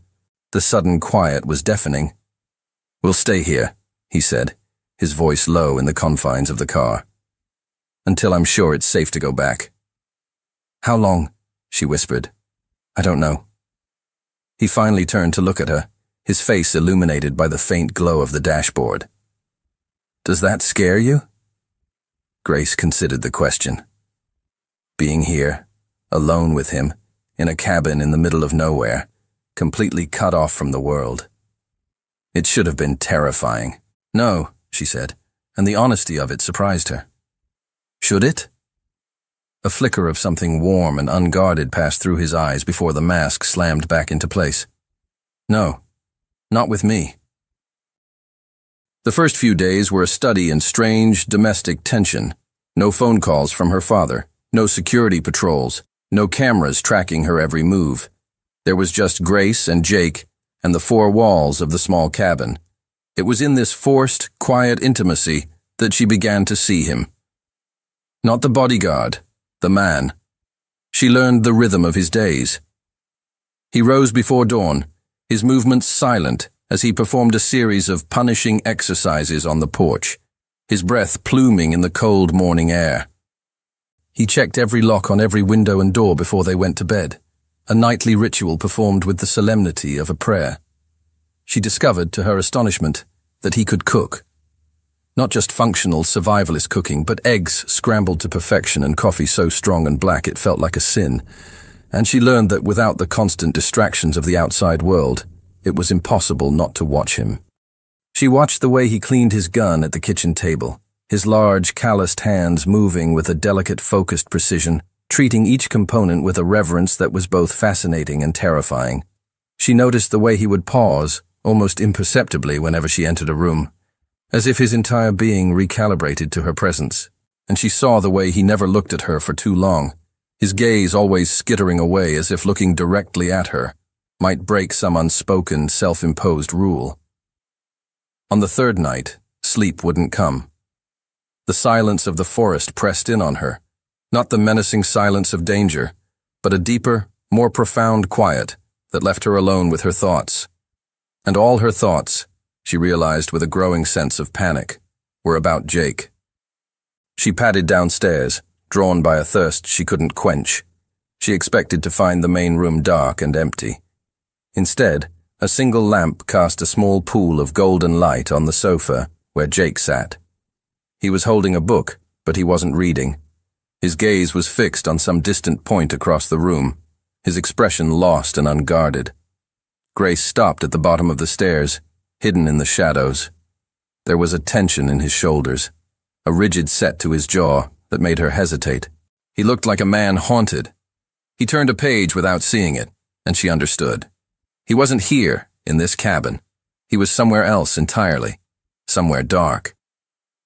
The sudden quiet was deafening. "We'll stay here," he said, his voice low in the confines of the car. "Until I'm sure it's safe to go back." "How long?" she whispered. "I don't know." He finally turned to look at her, his face illuminated by the faint glow of the dashboard. "Does that scare you?" Grace considered the question. Being here, alone with him, in a cabin in the middle of nowhere, completely cut off from the world. It should have been terrifying. "No," she said, and the honesty of it surprised her. "Should it?" A flicker of something warm and unguarded passed through his eyes before the mask slammed back into place. "No, not with me." The first few days were a study in strange, domestic tension. No phone calls from her father, no security patrols, no cameras tracking her every move. There was just Grace and Jake and the 4 walls of the small cabin. It was in this forced, quiet intimacy that she began to see him. Not the bodyguard, the man. She learned the rhythm of his days. He rose before dawn, his movements silent as he performed a series of punishing exercises on the porch, his breath pluming in the cold morning air. He checked every lock on every window and door before they went to bed, a nightly ritual performed with the solemnity of a prayer. She discovered, to her astonishment, that he could cook. Not just functional, survivalist cooking, but eggs scrambled to perfection and coffee so strong and black it felt like a sin. And she learned that without the constant distractions of the outside world, it was impossible not to watch him. She watched the way he cleaned his gun at the kitchen table, his large, calloused hands moving with a delicate, focused precision, treating each component with a reverence that was both fascinating and terrifying. She noticed the way he would pause, almost imperceptibly whenever she entered a room, as if his entire being recalibrated to her presence, and she saw the way he never looked at her for too long, his gaze always skittering away as if looking directly at her might break some unspoken, self-imposed rule. On the 3rd night, sleep wouldn't come. The silence of the forest pressed in on her, not the menacing silence of danger, but a deeper, more profound quiet that left her alone with her thoughts. And all her thoughts, she realized with a growing sense of panic, were about Jake. She padded downstairs, drawn by a thirst she couldn't quench. She expected to find the main room dark and empty. Instead, a single lamp cast a small pool of golden light on the sofa, where Jake sat. He was holding a book, but he wasn't reading. His gaze was fixed on some distant point across the room, his expression lost and unguarded. Grace stopped at the bottom of the stairs, hidden in the shadows. There was a tension in his shoulders, a rigid set to his jaw that made her hesitate. He looked like a man haunted. He turned a page without seeing it, and she understood. He wasn't here, in this cabin. He was somewhere else entirely, somewhere dark.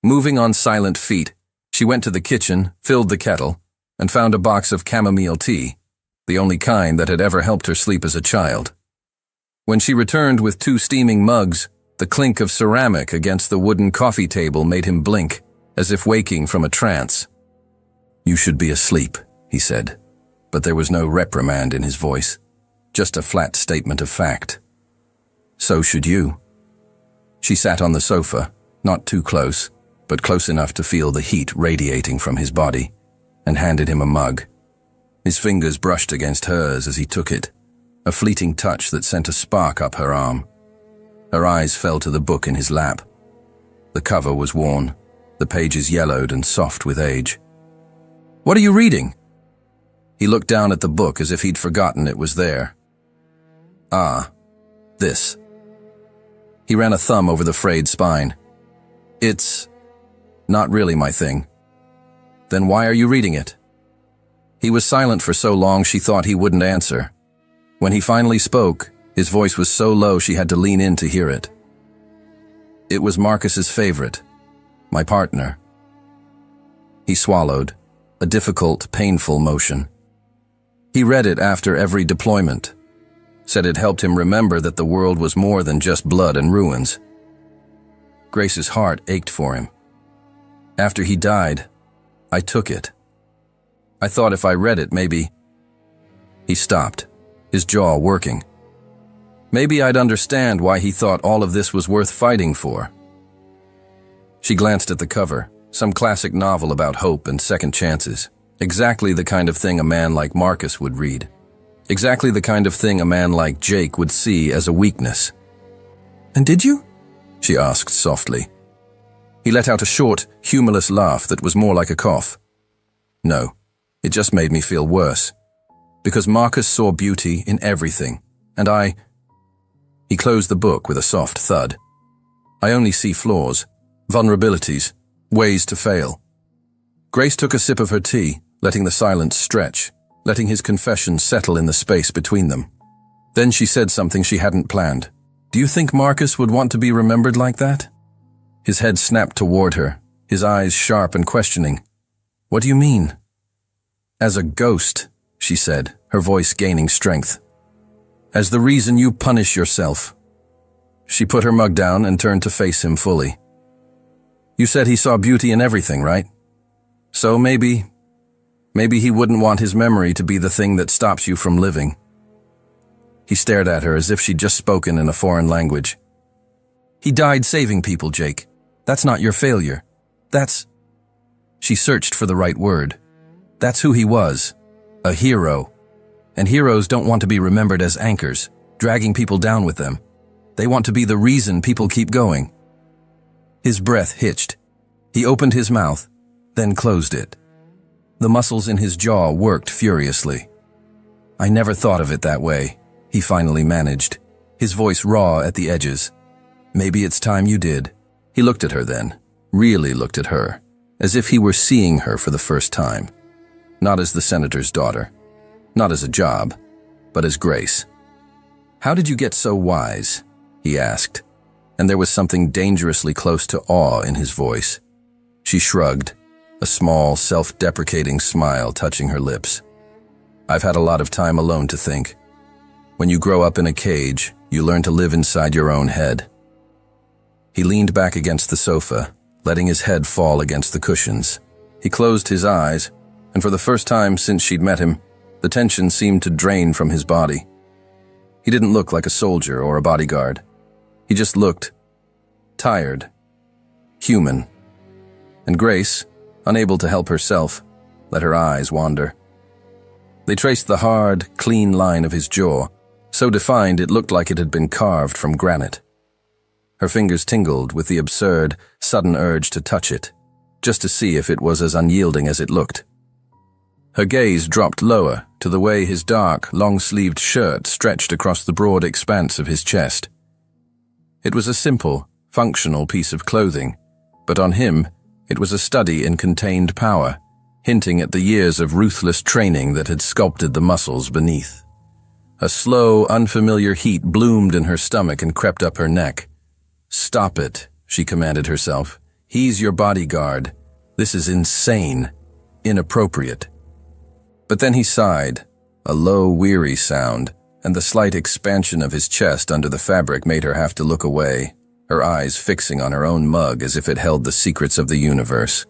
Moving on silent feet, she went to the kitchen, filled the kettle, and found a box of chamomile tea, the only kind that had ever helped her sleep as a child. When she returned with 2 steaming mugs, the clink of ceramic against the wooden coffee table made him blink, as if waking from a trance. "You should be asleep," he said, but there was no reprimand in his voice, just a flat statement of fact. "So should you." She sat on the sofa, not too close, but close enough to feel the heat radiating from his body, and handed him a mug. His fingers brushed against hers as he took it, a fleeting touch that sent a spark up her arm. Her eyes fell to the book in his lap. The cover was worn, the pages yellowed and soft with age. "What are you reading?" He looked down at the book as if he'd forgotten it was there. "Ah, this." He ran a thumb over the frayed spine. "It's not really my thing." "Then why are you reading it?" He was silent for so long she thought he wouldn't answer. When he finally spoke, his voice was so low she had to lean in to hear it. "It was Marcus's favorite, my partner." He swallowed, a difficult, painful motion. He read it after every deployment, said it helped him remember that the world was more than just blood and ruins. Grace's heart ached for him. "After he died, I took it. I thought if I read it, maybe—" He stopped, his jaw working. "Maybe I'd understand why he thought all of this was worth fighting for." She glanced at the cover, some classic novel about hope and second chances. Exactly the kind of thing a man like Marcus would read. Exactly the kind of thing a man like Jake would see as a weakness. "And did you?" she asked softly. He let out a short, humorless laugh that was more like a cough. "No, it just made me feel worse. Because Marcus saw beauty in everything, and I—" He closed the book with a soft thud. "I only see flaws, vulnerabilities, ways to fail." Grace took a sip of her tea, letting the silence stretch, letting his confession settle in the space between them. Then she said something she hadn't planned. "Do you think Marcus would want to be remembered like that?" His head snapped toward her, his eyes sharp and questioning. "What do you mean?" "As a ghost," she said, her voice gaining strength. "As the reason you punish yourself." She put her mug down and turned to face him fully. "You said he saw beauty in everything, right? So maybe he wouldn't want his memory to be the thing that stops you from living." He stared at her as if she'd just spoken in a foreign language. "He died saving people, Jake. That's not your failure. That's—" She searched for the right word. "That's who he was. A hero. And heroes don't want to be remembered as anchors, dragging people down with them. They want to be the reason people keep going." His breath hitched. He opened his mouth, then closed it. The muscles in his jaw worked furiously. "I never thought of it that way," he finally managed, his voice raw at the edges. "Maybe it's time you did." He looked at her then, really looked at her, as if he were seeing her for the first time. Not as the senator's daughter, not as a job, but as Grace. "How did you get so wise?" he asked, and there was something dangerously close to awe in his voice. She shrugged, a small, self-deprecating smile touching her lips. "I've had a lot of time alone to think. When you grow up in a cage, you learn to live inside your own head." He leaned back against the sofa, letting his head fall against the cushions. He closed his eyes, and for the first time since she'd met him, the tension seemed to drain from his body. He didn't look like a soldier or a bodyguard. He just looked tired, human. And Grace, unable to help herself, let her eyes wander. They traced the hard, clean line of his jaw, so defined it looked like it had been carved from granite. Her fingers tingled with the absurd, sudden urge to touch it, just to see if it was as unyielding as it looked. Her gaze dropped lower to the way his dark, long-sleeved shirt stretched across the broad expanse of his chest. It was a simple, functional piece of clothing, but on him, it was a study in contained power, hinting at the years of ruthless training that had sculpted the muscles beneath. A slow, unfamiliar heat bloomed in her stomach and crept up her neck. "Stop it," she commanded herself. "He's your bodyguard. This is insane, inappropriate." But then he sighed, a low, weary sound, and the slight expansion of his chest under the fabric made her have to look away, her eyes fixing on her own mug as if it held the secrets of the universe.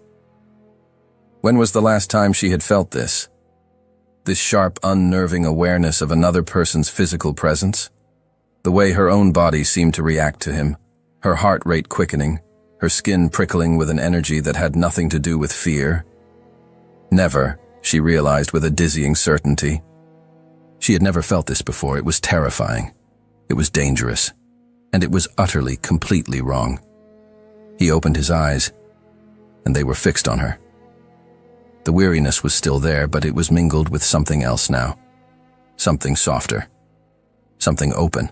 When was the last time she had felt this? This sharp, unnerving awareness of another person's physical presence? The way her own body seemed to react to him, her heart rate quickening, her skin prickling with an energy that had nothing to do with fear. Never, she realized with a dizzying certainty. She had never felt this before. It was terrifying. It was dangerous. And it was utterly, completely wrong. He opened his eyes, and they were fixed on her. The weariness was still there, but it was mingled with something else now. Something softer. Something open.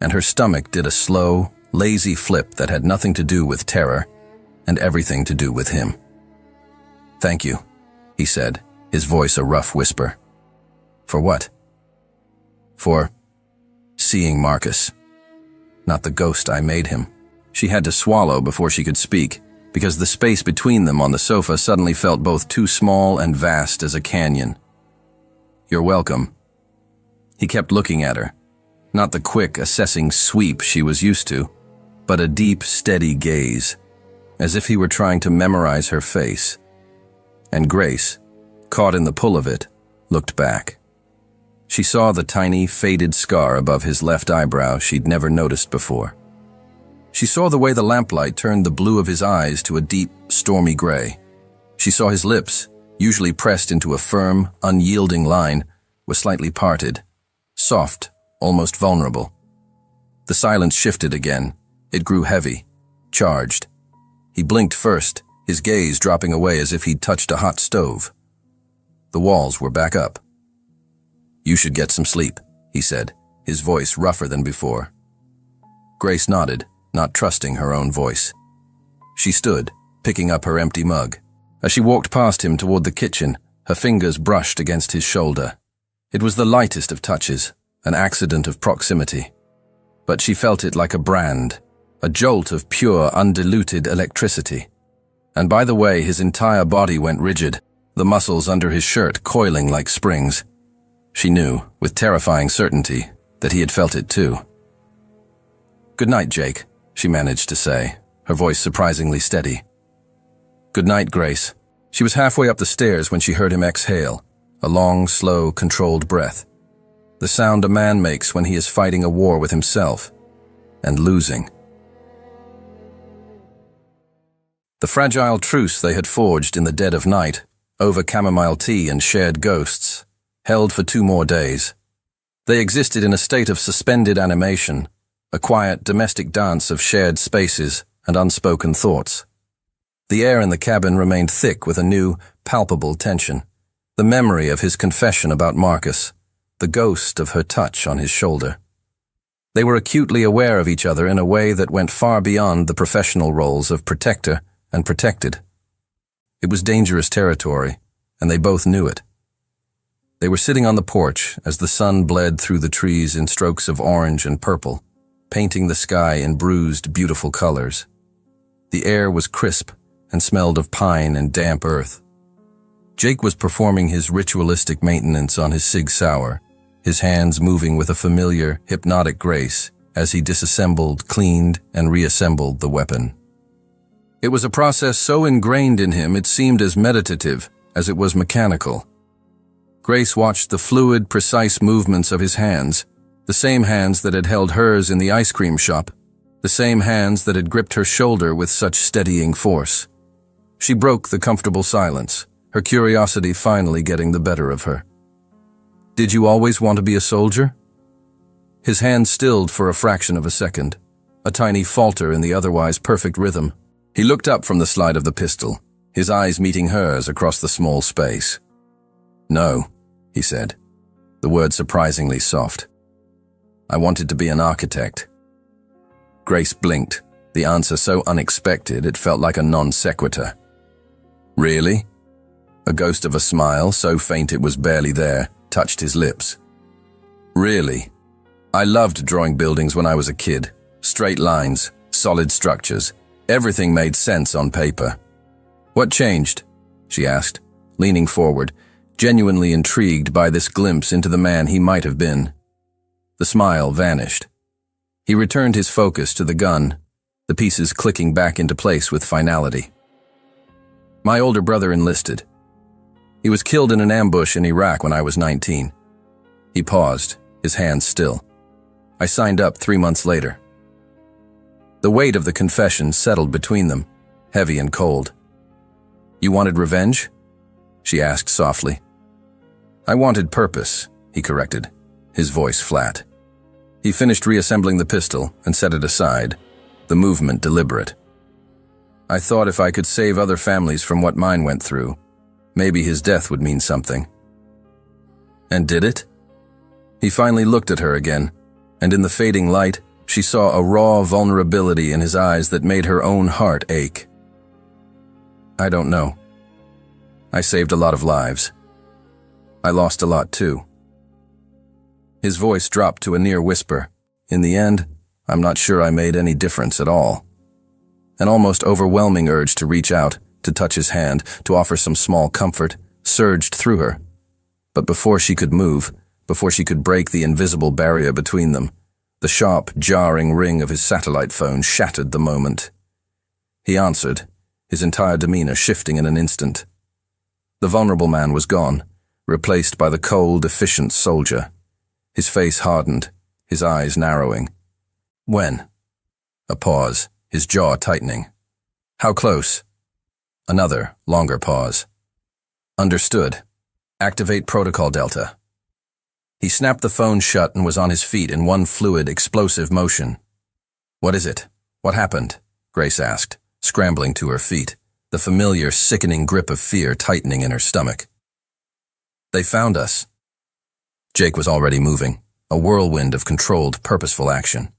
And her stomach did a slow, lazy flip that had nothing to do with terror and everything to do with him. "Thank you," he said, his voice a rough whisper. "For what?" "For seeing Marcus. Not the ghost I made him." She had to swallow before she could speak, because the space between them on the sofa suddenly felt both too small and vast as a canyon. "You're welcome." He kept looking at her, not the quick, assessing sweep she was used to, but a deep, steady gaze, as if he were trying to memorize her face. And Grace, caught in the pull of it, looked back. She saw the tiny, faded scar above his left eyebrow she'd never noticed before. She saw the way the lamplight turned the blue of his eyes to a deep, stormy gray. She saw his lips, usually pressed into a firm, unyielding line, were slightly parted, soft, almost vulnerable. The silence shifted again. It grew heavy, charged. He blinked first, his gaze dropping away as if he'd touched a hot stove. The walls were back up. "You should get some sleep," he said, his voice rougher than before. Grace nodded, not trusting her own voice. She stood, picking up her empty mug. As she walked past him toward the kitchen, her fingers brushed against his shoulder. It was the lightest of touches, an accident of proximity. But she felt it like a brand, a jolt of pure, undiluted electricity. And by the way, his entire body went rigid, the muscles under his shirt coiling like springs. She knew, with terrifying certainty, that he had felt it too. "Good night, Jake," she managed to say, her voice surprisingly steady. "Good night, Grace." She was halfway up the stairs when she heard him exhale, a long, slow, controlled breath. The sound a man makes when he is fighting a war with himself, and losing. The fragile truce they had forged in the dead of night, over chamomile tea and shared ghosts, held for 2 more days. They existed in a state of suspended animation, a quiet domestic dance of shared spaces and unspoken thoughts. The air in the cabin remained thick with a new, palpable tension. The memory of his confession about Marcus, the ghost of her touch on his shoulder. They were acutely aware of each other in a way that went far beyond the professional roles of protector and protected. It was dangerous territory, and they both knew it. They were sitting on the porch as the sun bled through the trees in strokes of orange and purple, painting the sky in bruised, beautiful colors. The air was crisp and smelled of pine and damp earth. Jake was performing his ritualistic maintenance on his Sig Sauer, his hands moving with a familiar, hypnotic grace as he disassembled, cleaned, and reassembled the weapon. It was a process so ingrained in him it seemed as meditative as it was mechanical. Grace watched the fluid, precise movements of his hands, the same hands that had held hers in the ice cream shop, the same hands that had gripped her shoulder with such steadying force. She broke the comfortable silence, her curiosity finally getting the better of her. "Did you always want to be a soldier?" His hand stilled for a fraction of a second, a tiny falter in the otherwise perfect rhythm. He looked up from the slide of the pistol, his eyes meeting hers across the small space. "No," he said, the word surprisingly soft. "I wanted to be an architect." Grace blinked, the answer so unexpected it felt like a non sequitur. "Really?" A ghost of a smile, so faint it was barely there, touched his lips. "Really? I loved drawing buildings when I was a kid. Straight lines, solid structures. Everything made sense on paper." "What changed?" she asked, leaning forward, genuinely intrigued by this glimpse into the man he might have been. The smile vanished. He returned his focus to the gun, the pieces clicking back into place with finality. "My older brother enlisted. He was killed in an ambush in Iraq when I was 19. He paused, his hands still. "I signed up 3 months later." The weight of the confession settled between them, heavy and cold. "You wanted revenge?" she asked softly. "I wanted purpose," he corrected, his voice flat. He finished reassembling the pistol and set it aside, the movement deliberate. "I thought if I could save other families from what mine went through, maybe his death would mean something." "And did it?" He finally looked at her again, and in the fading light, she saw a raw vulnerability in his eyes that made her own heart ache. "I don't know. I saved a lot of lives. I lost a lot too." His voice dropped to a near whisper. "In the end, I'm not sure I made any difference at all." An almost overwhelming urge to reach out, to touch his hand, to offer some small comfort, surged through her. But before she could move, before she could break the invisible barrier between them, the sharp, jarring ring of his satellite phone shattered the moment. He answered, his entire demeanor shifting in an instant. The vulnerable man was gone, replaced by the cold, efficient soldier. His face hardened, his eyes narrowing. "When?" A pause, his jaw tightening. "How close?" Another, longer pause. "Understood. Activate Protocol Delta." He snapped the phone shut and was on his feet in one fluid, explosive motion. "What is it? What happened?" Grace asked, scrambling to her feet, the familiar, sickening grip of fear tightening in her stomach. "They found us." Jake was already moving, a whirlwind of controlled, purposeful action.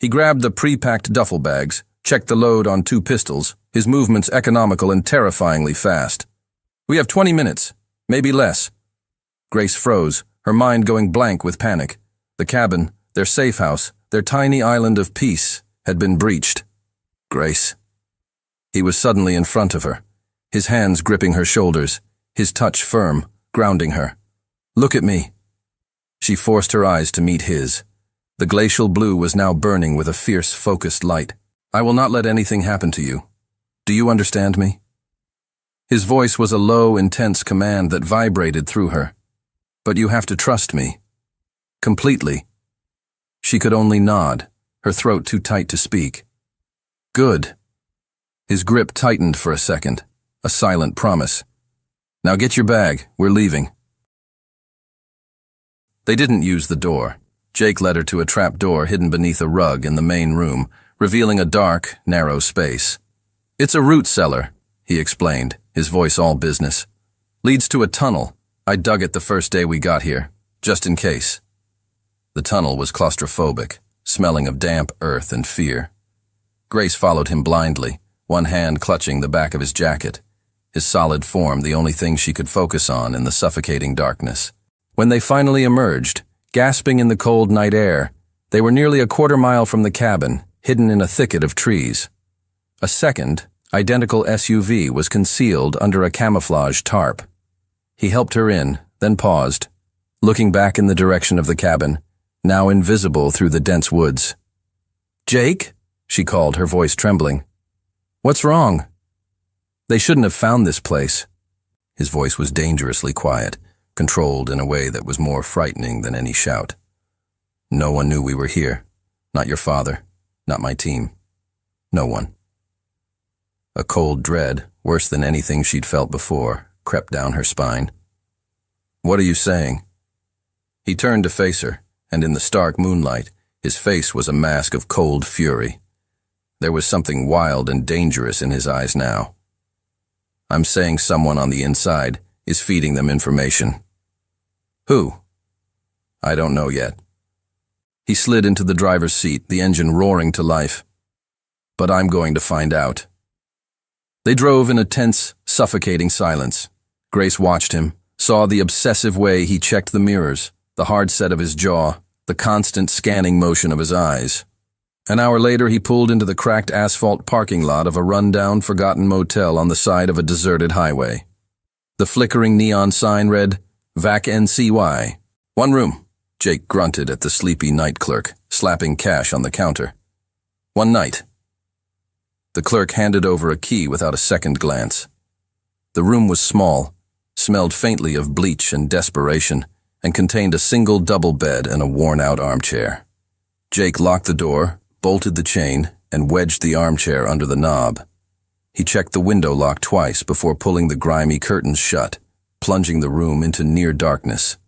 He grabbed the pre-packed duffel bags, checked the load on 2 pistols, his movements economical and terrifyingly fast. "We have 20 minutes, maybe less." Grace froze, her mind going blank with panic. The cabin, their safe house, their tiny island of peace, had been breached. "Grace." He was suddenly in front of her, his hands gripping her shoulders, his touch firm, grounding her. "Look at me." She forced her eyes to meet his. The glacial blue was now burning with a fierce, focused light. "I will not let anything happen to you. Do you understand me?" His voice was a low, intense command that vibrated through her. "But you have to trust me. Completely." She could only nod, her throat too tight to speak. "Good." His grip tightened for a second, a silent promise. "Now get your bag, we're leaving." They didn't use the door. Jake led her to a trap door hidden beneath a rug in the main room, revealing a dark, narrow space. "It's a root cellar," he explained, his voice all business. "Leads to a tunnel. I dug it the first day we got here, just in case." The tunnel was claustrophobic, smelling of damp earth and fear. Grace followed him blindly, one hand clutching the back of his jacket, his solid form the only thing she could focus on in the suffocating darkness. When they finally emerged, gasping in the cold night air, they were nearly a quarter mile from the cabin, hidden in a thicket of trees. A second, identical SUV was concealed under a camouflage tarp. He helped her in, then paused, looking back in the direction of the cabin, now invisible through the dense woods. "Jake?" she called, her voice trembling. "What's wrong?" "They shouldn't have found this place." His voice was dangerously quiet, controlled in a way that was more frightening than any shout. "No one knew we were here. Not your father, not my team. No one." A cold dread, worse than anything she'd felt before, crept down her spine. "What are you saying?" He turned to face her, and in the stark moonlight, His face was a mask of cold fury. There was something wild and dangerous in his eyes now. I'm saying someone on the inside is feeding them information. Who? I don't know yet. He slid into the driver's seat, the engine roaring to life. But I'm going to find out. They drove in a tense, suffocating silence. Grace watched him, saw the obsessive way he checked the mirrors, the hard set of his jaw, the constant scanning motion of his eyes. An hour later, he pulled into the cracked asphalt parking lot of a run-down, forgotten motel on the side of a deserted highway. The flickering neon sign read, VAC NCY. One room, Jake grunted at the sleepy night clerk, slapping cash on the counter. One night. The clerk handed over a key without a second glance. The room was small, smelled faintly of bleach and desperation, and contained a single double bed and a worn-out armchair. Jake locked the door, bolted the chain, and wedged the armchair under the knob. He checked the window lock twice before pulling the grimy curtains shut, plunging the room into near darkness.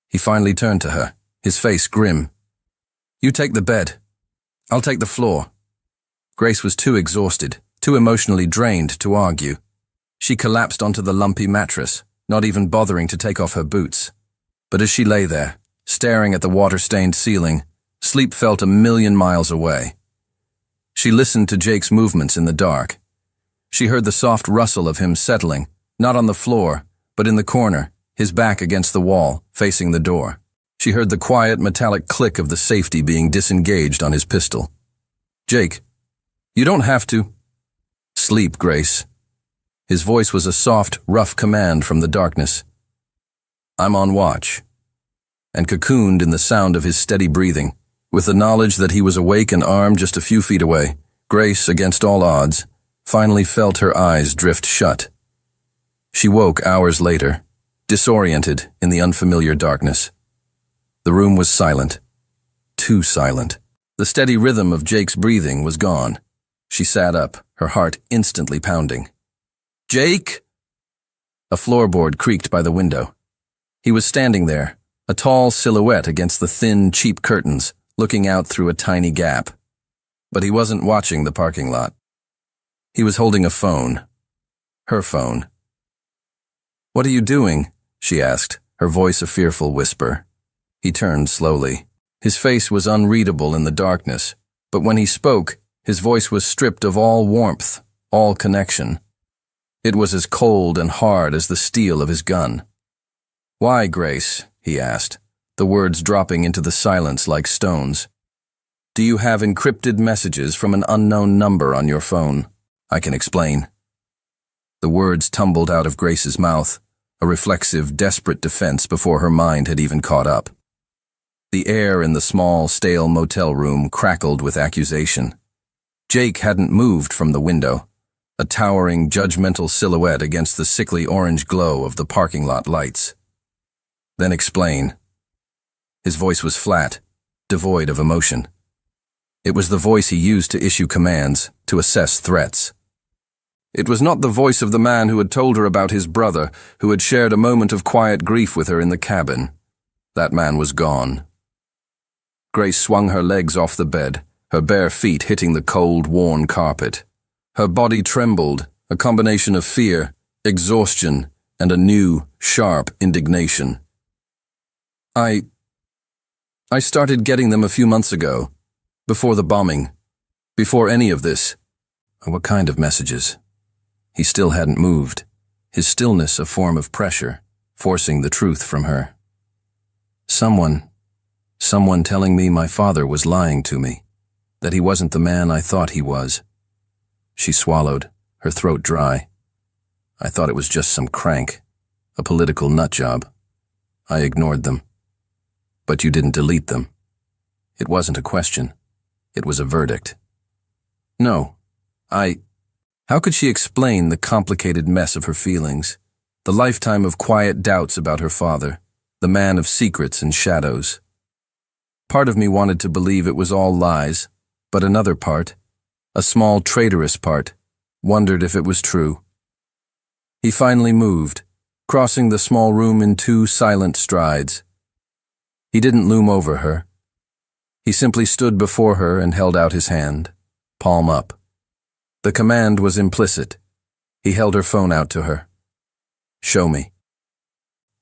He finally turned to her, his face grim. You take the bed. I'll take the floor. Grace was too exhausted, too emotionally drained to argue. She collapsed onto the lumpy mattress, not even bothering to take off her boots. But as she lay there, staring at the water-stained ceiling, sleep felt a million miles away. She listened to Jake's movements in the dark. She heard the soft rustle of him settling, not on the floor, but in the corner, his back against the wall, facing the door. She heard the quiet, metallic click of the safety being disengaged on his pistol. Jake, you don't have to. Sleep, Grace. His voice was a soft, rough command from the darkness. I'm on watch. And cocooned in the sound of his steady breathing, with the knowledge that he was awake and armed just a few feet away, Grace, against all odds, finally felt her eyes drift shut. She woke hours later, disoriented in the unfamiliar darkness. The room was silent. Too silent. The steady rhythm of Jake's breathing was gone. She sat up, her heart instantly pounding. Jake! A floorboard creaked by the window. He was standing there, a tall silhouette against the thin, cheap curtains, looking out through a tiny gap. But he wasn't watching the parking lot. He was holding a phone. Her phone. What are you doing? She asked, her voice a fearful whisper. He turned slowly. His face was unreadable in the darkness, but when he spoke, his voice was stripped of all warmth, all connection. It was as cold and hard as the steel of his gun. Why, Grace? He asked, the words dropping into the silence like stones. Do you have encrypted messages from an unknown number on your phone? I can explain. The words tumbled out of Grace's mouth, a reflexive, desperate defense before her mind had even caught up. The air in the small, stale motel room crackled with accusation. Jake hadn't moved from the window, a towering, judgmental silhouette against the sickly orange glow of the parking lot lights. Then explain. His voice was flat, devoid of emotion. It was the voice he used to issue commands, to assess threats. It was not the voice of the man who had told her about his brother, who had shared a moment of quiet grief with her in the cabin. That man was gone. Grace swung her legs off the bed, her bare feet hitting the cold, worn carpet. Her body trembled, a combination of fear, exhaustion, and a new, sharp indignation. I started getting them a few months ago, before the bombing, before any of this. What kind of messages? He still hadn't moved, his stillness a form of pressure, forcing the truth from her. Someone telling me my father was lying to me, that he wasn't the man I thought he was. She swallowed, her throat dry. I thought it was just some crank, a political nutjob. I ignored them. But you didn't delete them. It wasn't a question. It was a verdict. No, How could she explain the complicated mess of her feelings, the lifetime of quiet doubts about her father, the man of secrets and shadows? Part of me wanted to believe it was all lies, but another part, a small traitorous part, wondered if it was true. He finally moved, crossing the small room in 2 silent strides. He didn't loom over her. He simply stood before her and held out his hand, palm up. The command was implicit. He held her phone out to her. "Show me."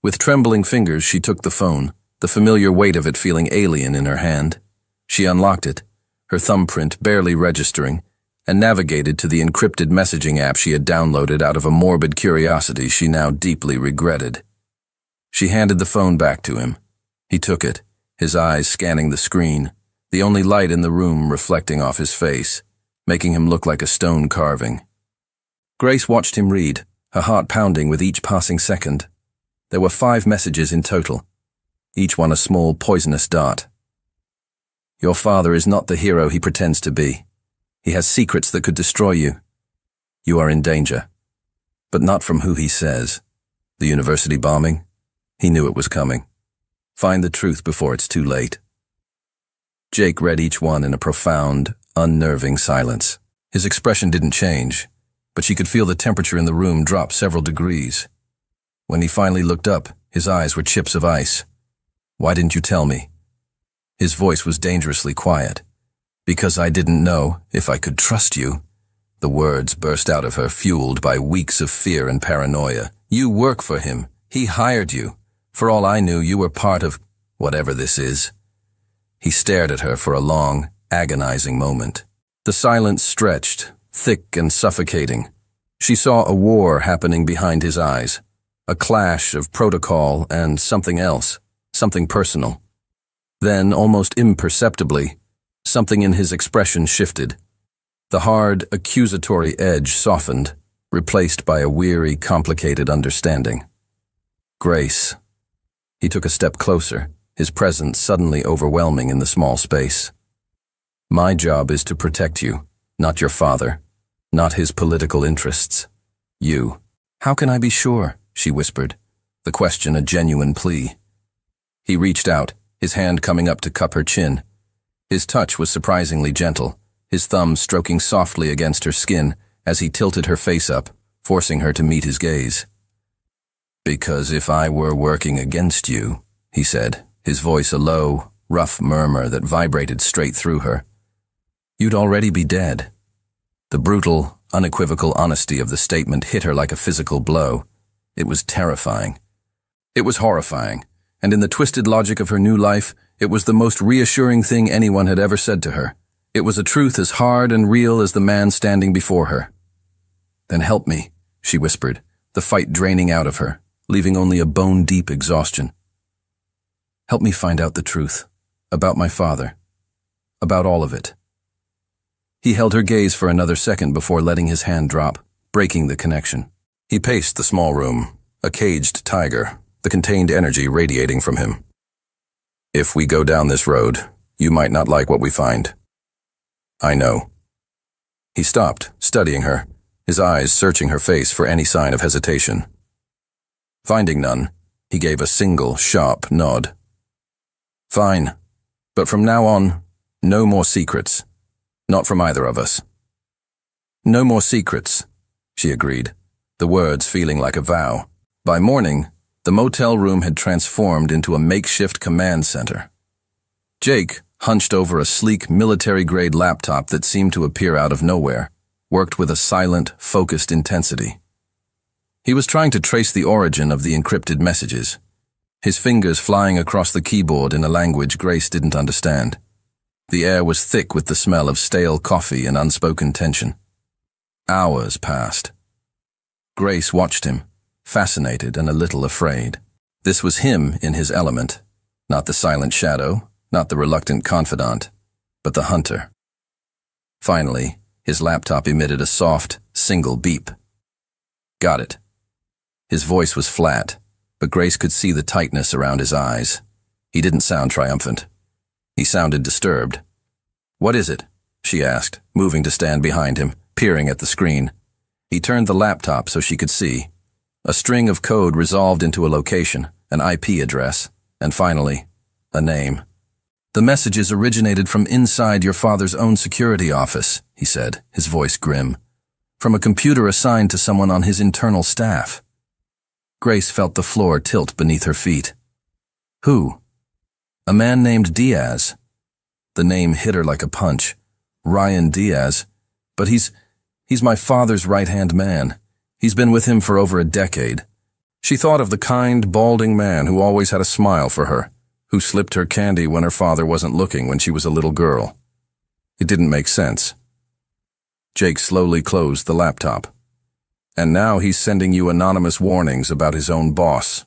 With trembling fingers, she took the phone, the familiar weight of it feeling alien in her hand. She unlocked it, her thumbprint barely registering, and navigated to the encrypted messaging app she had downloaded out of a morbid curiosity she now deeply regretted. She handed the phone back to him. He took it, his eyes scanning the screen, the only light in the room reflecting off his face, making him look like a stone carving. Grace watched him read, her heart pounding with each passing second. There were 5 messages in total, each one a small, poisonous dart. "Your father is not the hero he pretends to be. He has secrets that could destroy you. You are in danger. But not from who he says. The university bombing? He knew it was coming. Find the truth before it's too late." Jake read each one in a profound, unnerving silence. His expression didn't change, but she could feel the temperature in the room drop several degrees. When he finally looked up, his eyes were chips of ice. "Why didn't you tell me?" His voice was dangerously quiet. "Because I didn't know if I could trust you." The words burst out of her, fueled by weeks of fear and paranoia. "You work for him. He hired you. For all I knew, you were part of whatever this is." He stared at her for a long, agonizing moment. The silence stretched, thick and suffocating. She saw a war happening behind his eyes, a clash of protocol and something else, something personal. Then, almost imperceptibly, something in his expression shifted. The hard, accusatory edge softened, replaced by a weary, complicated understanding. "Grace." He took a step closer, his presence suddenly overwhelming in the small space. "My job is to protect you, not your father, not his political interests. You." "How can I be sure?" she whispered, the question a genuine plea. He reached out, his hand coming up to cup her chin. His touch was surprisingly gentle, his thumb stroking softly against her skin as he tilted her face up, forcing her to meet his gaze. "Because if I were working against you," he said, his voice a low, rough murmur that vibrated straight through her, "you'd already be dead." The brutal, unequivocal honesty of the statement hit her like a physical blow. It was terrifying. It was horrifying, and in the twisted logic of her new life, it was the most reassuring thing anyone had ever said to her. It was a truth as hard and real as the man standing before her. "Then help me," she whispered, the fight draining out of her, leaving only a bone-deep exhaustion. "Help me find out the truth. About my father. About all of it." He held her gaze for another second before letting his hand drop, breaking the connection. He paced the small room, a caged tiger, the contained energy radiating from him. "If we go down this road, you might not like what we find. I know." He stopped, studying her, his eyes searching her face for any sign of hesitation. Finding none, he gave a single, sharp nod. "Fine, but from now on, no more secrets. Not from either of us." "No more secrets," she agreed, the words feeling like a vow. By morning, the motel room had transformed into a makeshift command center. Jake, hunched over a sleek military-grade laptop that seemed to appear out of nowhere, worked with a silent, focused intensity. He was trying to trace the origin of the encrypted messages, his fingers flying across the keyboard in a language Grace didn't understand. The air was thick with the smell of stale coffee and unspoken tension. Hours passed. Grace watched him, fascinated and a little afraid. This was him in his element, not the silent shadow, not the reluctant confidant, but the hunter. Finally, his laptop emitted a soft, single beep. "Got it." His voice was flat, but Grace could see the tightness around his eyes. He didn't sound triumphant. He sounded disturbed. "What is it?" she asked, moving to stand behind him, peering at the screen. He turned the laptop so she could see. A string of code resolved into a location, an IP address, and finally, a name. "The messages originated from inside your father's own security office," he said, his voice grim. "From a computer assigned to someone on his internal staff." Grace felt the floor tilt beneath her feet. "Who?" "A man named Diaz." The name hit her like a punch. Ryan Diaz. But he's my father's right-hand man. He's been with him for over a decade. She thought of the kind, balding man who always had a smile for her, who slipped her candy when her father wasn't looking when she was a little girl. It didn't make sense. Jake slowly closed the laptop. And now he's sending you anonymous warnings about his own boss.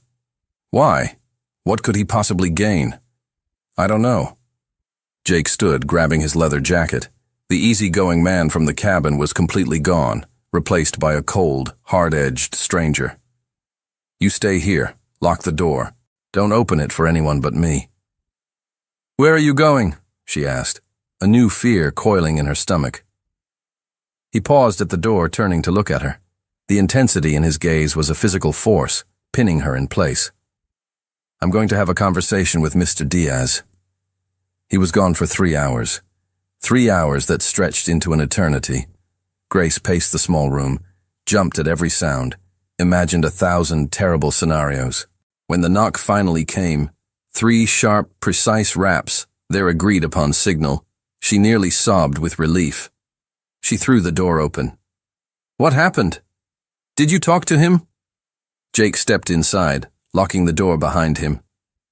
Why? What could he possibly gain? I don't know. Jake stood, grabbing his leather jacket. The easygoing man from the cabin was completely gone, replaced by a cold, hard-edged stranger. You stay here. Lock the door. Don't open it for anyone but me. Where are you going? She asked, a new fear coiling in her stomach. He paused at the door, turning to look at her. The intensity in his gaze was a physical force, pinning her in place. I'm going to have a conversation with Mr. Diaz. He was gone for 3 hours. 3 hours that stretched into an eternity. Grace paced the small room, jumped at every sound, imagined 1,000 terrible scenarios. When the knock finally came, 3 sharp, precise raps, their agreed-upon signal, she nearly sobbed with relief. She threw the door open. What happened? Did you talk to him? Jake stepped inside, locking the door behind him.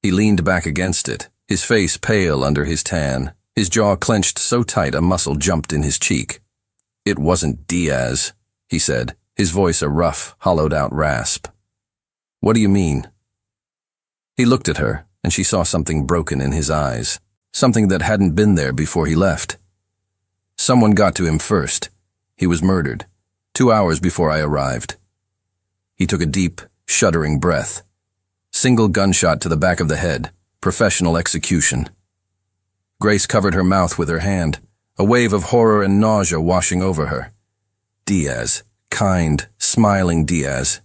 He leaned back against it, his face pale under his tan, his jaw clenched so tight a muscle jumped in his cheek. It wasn't Diaz, he said, his voice a rough, hollowed-out rasp. What do you mean? He looked at her, and she saw something broken in his eyes, something that hadn't been there before he left. Someone got to him first. He was murdered, 2 hours before I arrived. He took a deep, shuddering breath. Single gunshot to the back of the head, professional execution. Grace covered her mouth with her hand, a wave of horror and nausea washing over her. Diaz, kind, smiling Diaz,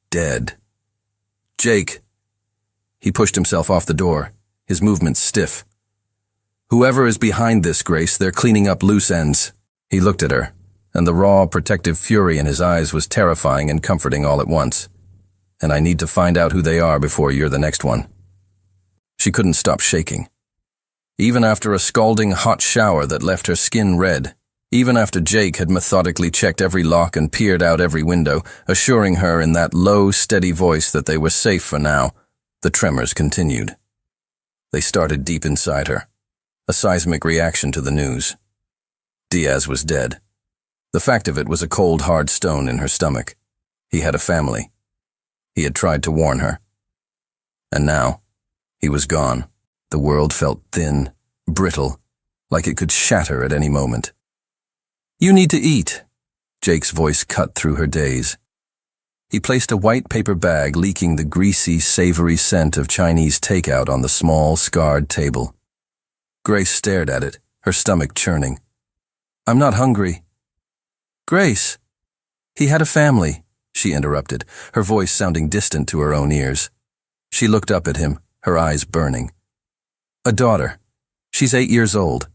dead. Jake. He pushed himself off the door, his movements stiff. Whoever is behind this, Grace, they're cleaning up loose ends. He looked at her, and the raw, protective fury in his eyes was terrifying and comforting all at once. And I need to find out who they are before you're the next one. She couldn't stop shaking. Even after a scalding hot shower that left her skin red, even after Jake had methodically checked every lock and peered out every window, assuring her in that low, steady voice that they were safe for now, the tremors continued. They started deep inside her, a seismic reaction to the news. Diaz was dead. The fact of it was a cold, hard stone in her stomach. He had a family. He had tried to warn her. And now, he was gone. The world felt thin, brittle, like it could shatter at any moment. You need to eat. Jake's voice cut through her daze. He placed a white paper bag leaking the greasy, savory scent of Chinese takeout on the small, scarred table. Grace stared at it, her stomach churning. I'm not hungry. Grace. He had a family, she interrupted, her voice sounding distant to her own ears. She looked up at him, her eyes burning. A daughter. She's 8 years old.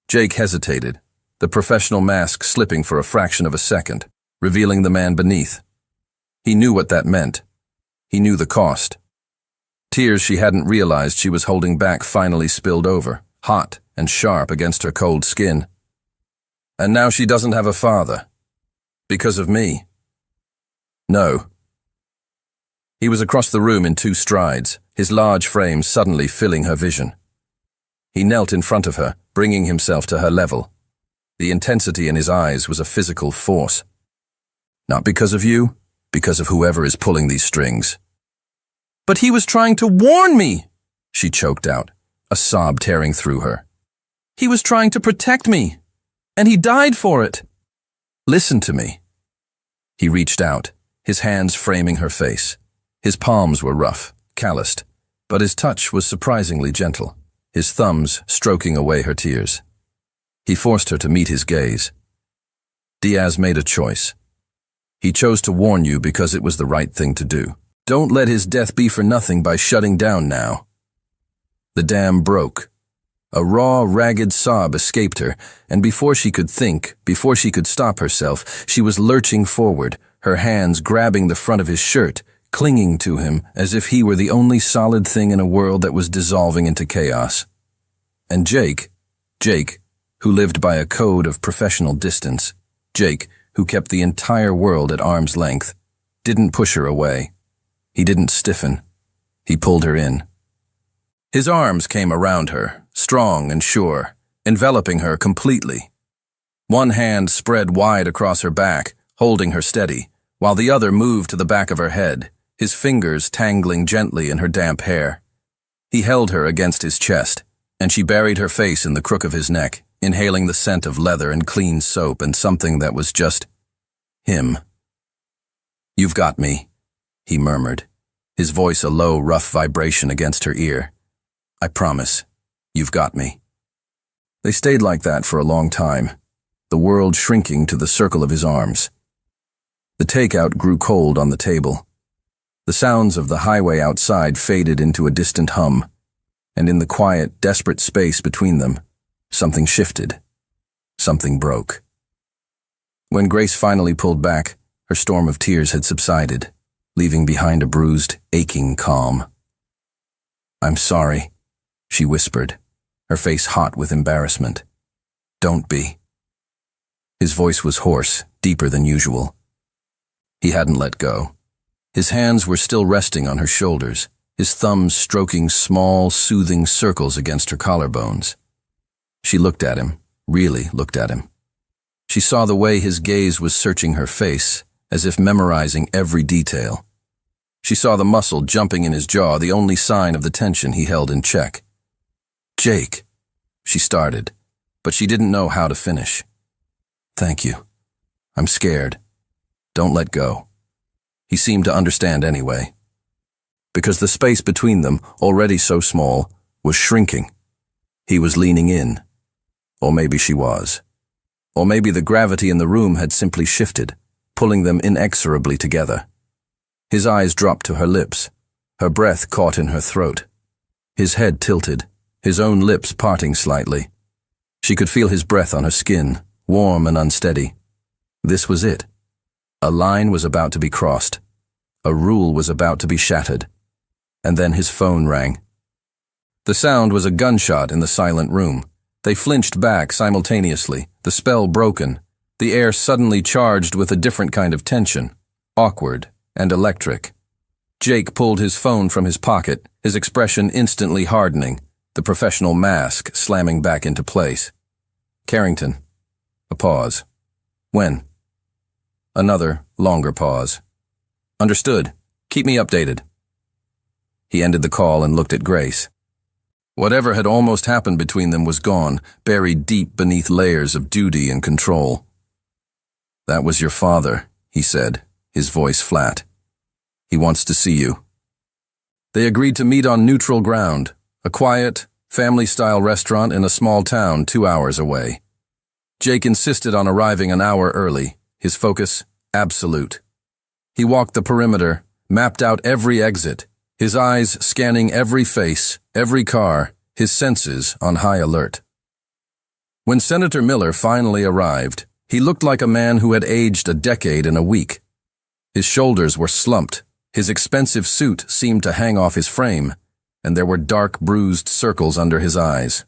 Jake hesitated, the professional mask slipping for a fraction of a second, revealing the man beneath. He knew what that meant. He knew the cost. Tears she hadn't realized she was holding back finally spilled over, hot and sharp against her cold skin. And now she doesn't have a father. Because of me. No. He was across the room in 2 strides, his large frame suddenly filling her vision. He knelt in front of her, bringing himself to her level. The intensity in his eyes was a physical force. Not because of you, because of whoever is pulling these strings. But he was trying to warn me, she choked out, a sob tearing through her. He was trying to protect me, and he died for it. Listen to me. He reached out, his hands framing her face. His palms were rough, calloused, but his touch was surprisingly gentle, his thumbs stroking away her tears. He forced her to meet his gaze. Diaz made a choice. He chose to warn you because it was the right thing to do. Don't let his death be for nothing by shutting down now. The dam broke. A raw, ragged sob escaped her, and before she could think, before she could stop herself, she was lurching forward, her hands grabbing the front of his shirt, clinging to him as if he were the only solid thing in a world that was dissolving into chaos. And Jake Jake, who lived by a code of professional distance, Jake, who kept the entire world at arm's length, didn't push her away. He didn't stiffen. He pulled her in. His arms came around her, strong and sure, enveloping her completely. One hand spread wide across her back, holding her steady, while the other moved to the back of her head, his fingers tangling gently in her damp hair. He held her against his chest, and she buried her face in the crook of his neck, inhaling the scent of leather and clean soap and something that was just him. "You've got me," he murmured, his voice a low, rough vibration against her ear. "I promise, you've got me." They stayed like that for a long time, the world shrinking to the circle of his arms. The takeout grew cold on the table. The sounds of the highway outside faded into a distant hum, and in the quiet, desperate space between them, something shifted. Something broke. When Grace finally pulled back, her storm of tears had subsided, leaving behind a bruised, aching calm. "I'm sorry," she whispered, her face hot with embarrassment. "Don't be." His voice was hoarse, deeper than usual. He hadn't let go. His hands were still resting on her shoulders, his thumbs stroking small, soothing circles against her collarbones. She looked at him, really looked at him. She saw the way his gaze was searching her face, as if memorizing every detail. She saw the muscle jumping in his jaw, the only sign of the tension he held in check. "Jake," she started, but she didn't know how to finish. "Thank you. I'm scared. Don't let go." He seemed to understand anyway. Because the space between them, already so small, was shrinking. He was leaning in. Or maybe she was. Or maybe the gravity in the room had simply shifted, pulling them inexorably together. His eyes dropped to her lips. Her breath caught in her throat. His head tilted, his own lips parting slightly. She could feel his breath on her skin, warm and unsteady. This was it. A line was about to be crossed. A rule was about to be shattered. And then his phone rang. The sound was a gunshot in the silent room. They flinched back simultaneously, the spell broken, the air suddenly charged with a different kind of tension, awkward and electric. Jake pulled his phone from his pocket, his expression instantly hardening, the professional mask slamming back into place. "Carrington." A pause. "When?" Another, longer pause. "Understood. Keep me updated." He ended the call and looked at Grace. Whatever had almost happened between them was gone, buried deep beneath layers of duty and control. "That was your father," he said, his voice flat. "He wants to see you." They agreed to meet on neutral ground, a quiet, family-style restaurant in a small town 2 hours away. Jake insisted on arriving an hour early, his focus absolute. He walked the perimeter, mapped out every exit, his eyes scanning every face, every car, his senses on high alert. When Senator Miller finally arrived, he looked like a man who had aged a decade in a week. His shoulders were slumped, his expensive suit seemed to hang off his frame, and there were dark, bruised circles under his eyes.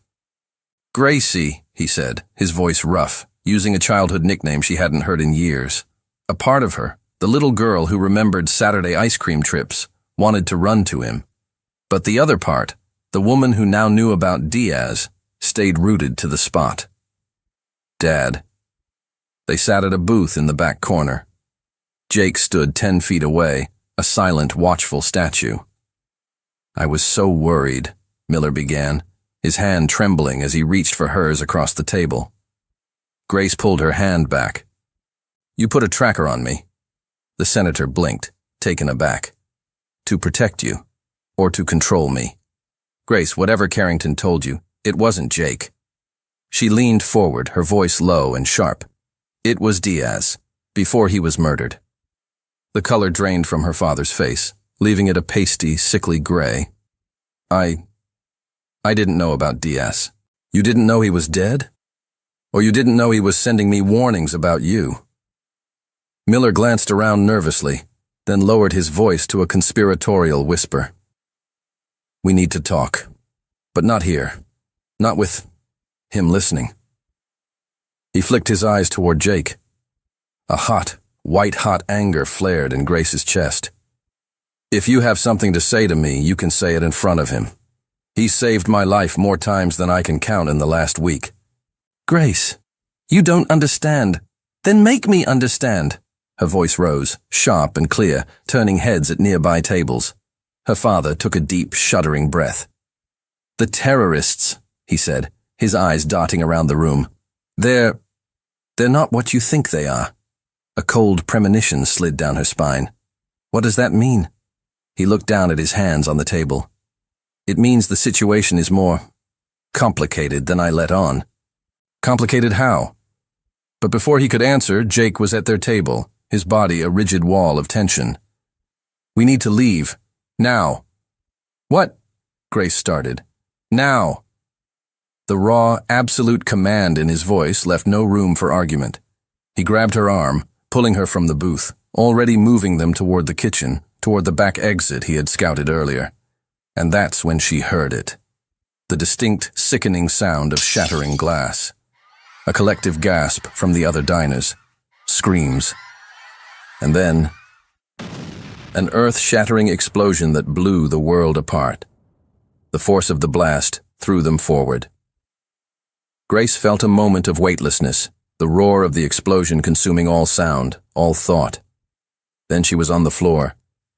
"Gracie," he said, his voice rough, using a childhood nickname she hadn't heard in years. A part of her, the little girl who remembered Saturday ice cream trips, wanted to run to him. But the other part, the woman who now knew about Diaz, stayed rooted to the spot. "Dad." They sat at a booth in the back corner. Jake stood 10 feet away, a silent, watchful statue. "I was so worried," Miller began, his hand trembling as he reached for hers across the table. Grace pulled her hand back. "You put a tracker on me." The senator blinked, taken aback. "To protect you, or to control me?" "Grace, whatever Carrington told you, it wasn't Jake." She leaned forward, her voice low and sharp. "It was Diaz, before he was murdered." The color drained from her father's face, leaving it a pasty, sickly gray. I didn't know about Diaz." "You didn't know he was dead? Or you didn't know he was sending me warnings about you?" Miller glanced around nervously, then lowered his voice to a conspiratorial whisper. "We need to talk. But not here. Not with him listening. He flicked his eyes toward Jake. A hot, white-hot anger flared in Grace's chest. If you have something to say to me, you can say it in front of him. He saved my life more times than I can count in the last week. Grace, you don't understand. Then make me understand. Her voice rose, sharp and clear, turning heads at nearby tables. Her father took a deep, shuddering breath. The terrorists, he said, his eyes darting around the room. They're not what you think they are. A cold premonition slid down her spine. What does that mean? He looked down at his hands on the table. It means the situation is more complicated than I let on. Complicated how? But before he could answer, Jake was at their table, his body a rigid wall of tension. We need to leave. Now. What? Grace started. Now. The raw, absolute command in his voice left no room for argument. He grabbed her arm, pulling her from the booth, already moving them toward the kitchen, toward the back exit he had scouted earlier. And that's when she heard it. The distinct, sickening sound of shattering glass. A collective gasp from the other diners. Screams. And then, an earth-shattering explosion that blew the world apart. The force of the blast threw them forward. Grace felt a moment of weightlessness, the roar of the explosion consuming all sound, all thought. Then she was on the floor,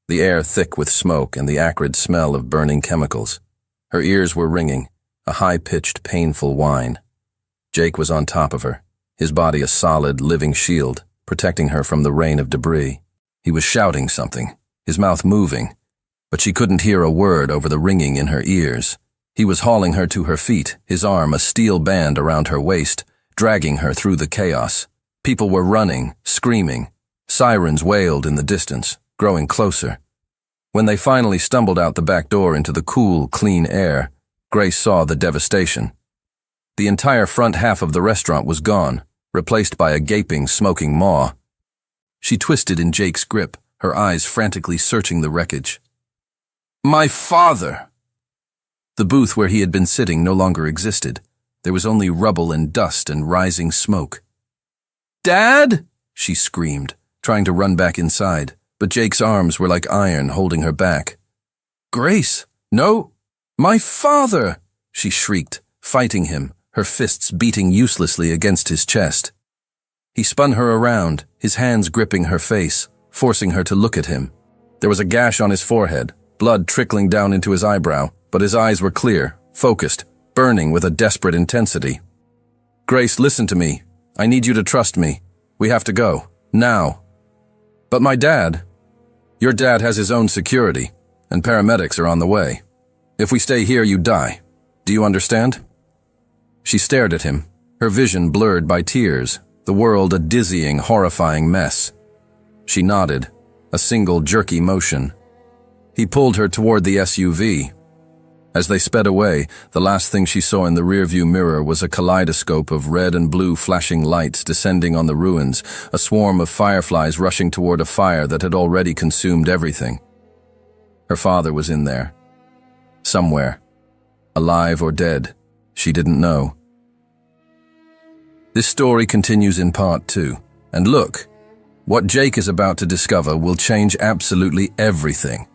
the air thick with smoke and the acrid smell of burning chemicals. Her ears were ringing, a high-pitched, painful whine. Jake was on top of her, his body a solid, living shield, protecting her from the rain of debris. He was shouting something, his mouth moving, but she couldn't hear a word over the ringing in her ears. He was hauling her to her feet, his arm a steel band around her waist, dragging her through the chaos. People were running, screaming. Sirens wailed in the distance, growing closer. When they finally stumbled out the back door into the cool, clean air, Grace saw the devastation. The entire front half of the restaurant was gone, replaced by a gaping, smoking maw. She twisted in Jake's grip, her eyes frantically searching the wreckage. My father! The booth where he had been sitting no longer existed. There was only rubble and dust and rising smoke. Dad! She screamed, trying to run back inside, but Jake's arms were like iron holding her back. Grace! No! My father! She shrieked, fighting him, her fists beating uselessly against his chest. He spun her around, his hands gripping her face, forcing her to look at him. There was a gash on his forehead, blood trickling down into his eyebrow, but his eyes were clear, focused, burning with a desperate intensity. Grace, listen to me. I need you to trust me. We have to go. Now. But my dad... Your dad has his own security, and paramedics are on the way. If we stay here, you die. Do you understand? She stared at him, her vision blurred by tears, the world a dizzying, horrifying mess. She nodded, a single jerky motion. He pulled her toward the SUV. As they sped away, the last thing she saw in the rearview mirror was a kaleidoscope of red and blue flashing lights descending on the ruins, a swarm of fireflies rushing toward a fire that had already consumed everything. Her father was in there. Somewhere. Alive or dead. She didn't know. This story continues in part 2. And look, what Jake is about to discover will change absolutely everything.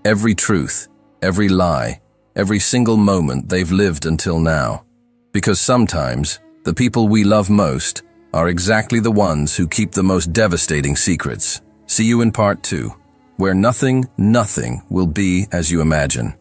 Every truth, every lie, every single moment they've lived until now. Because sometimes, the people we love most are exactly the ones who keep the most devastating secrets. See you in part 2, where nothing will be as you imagine.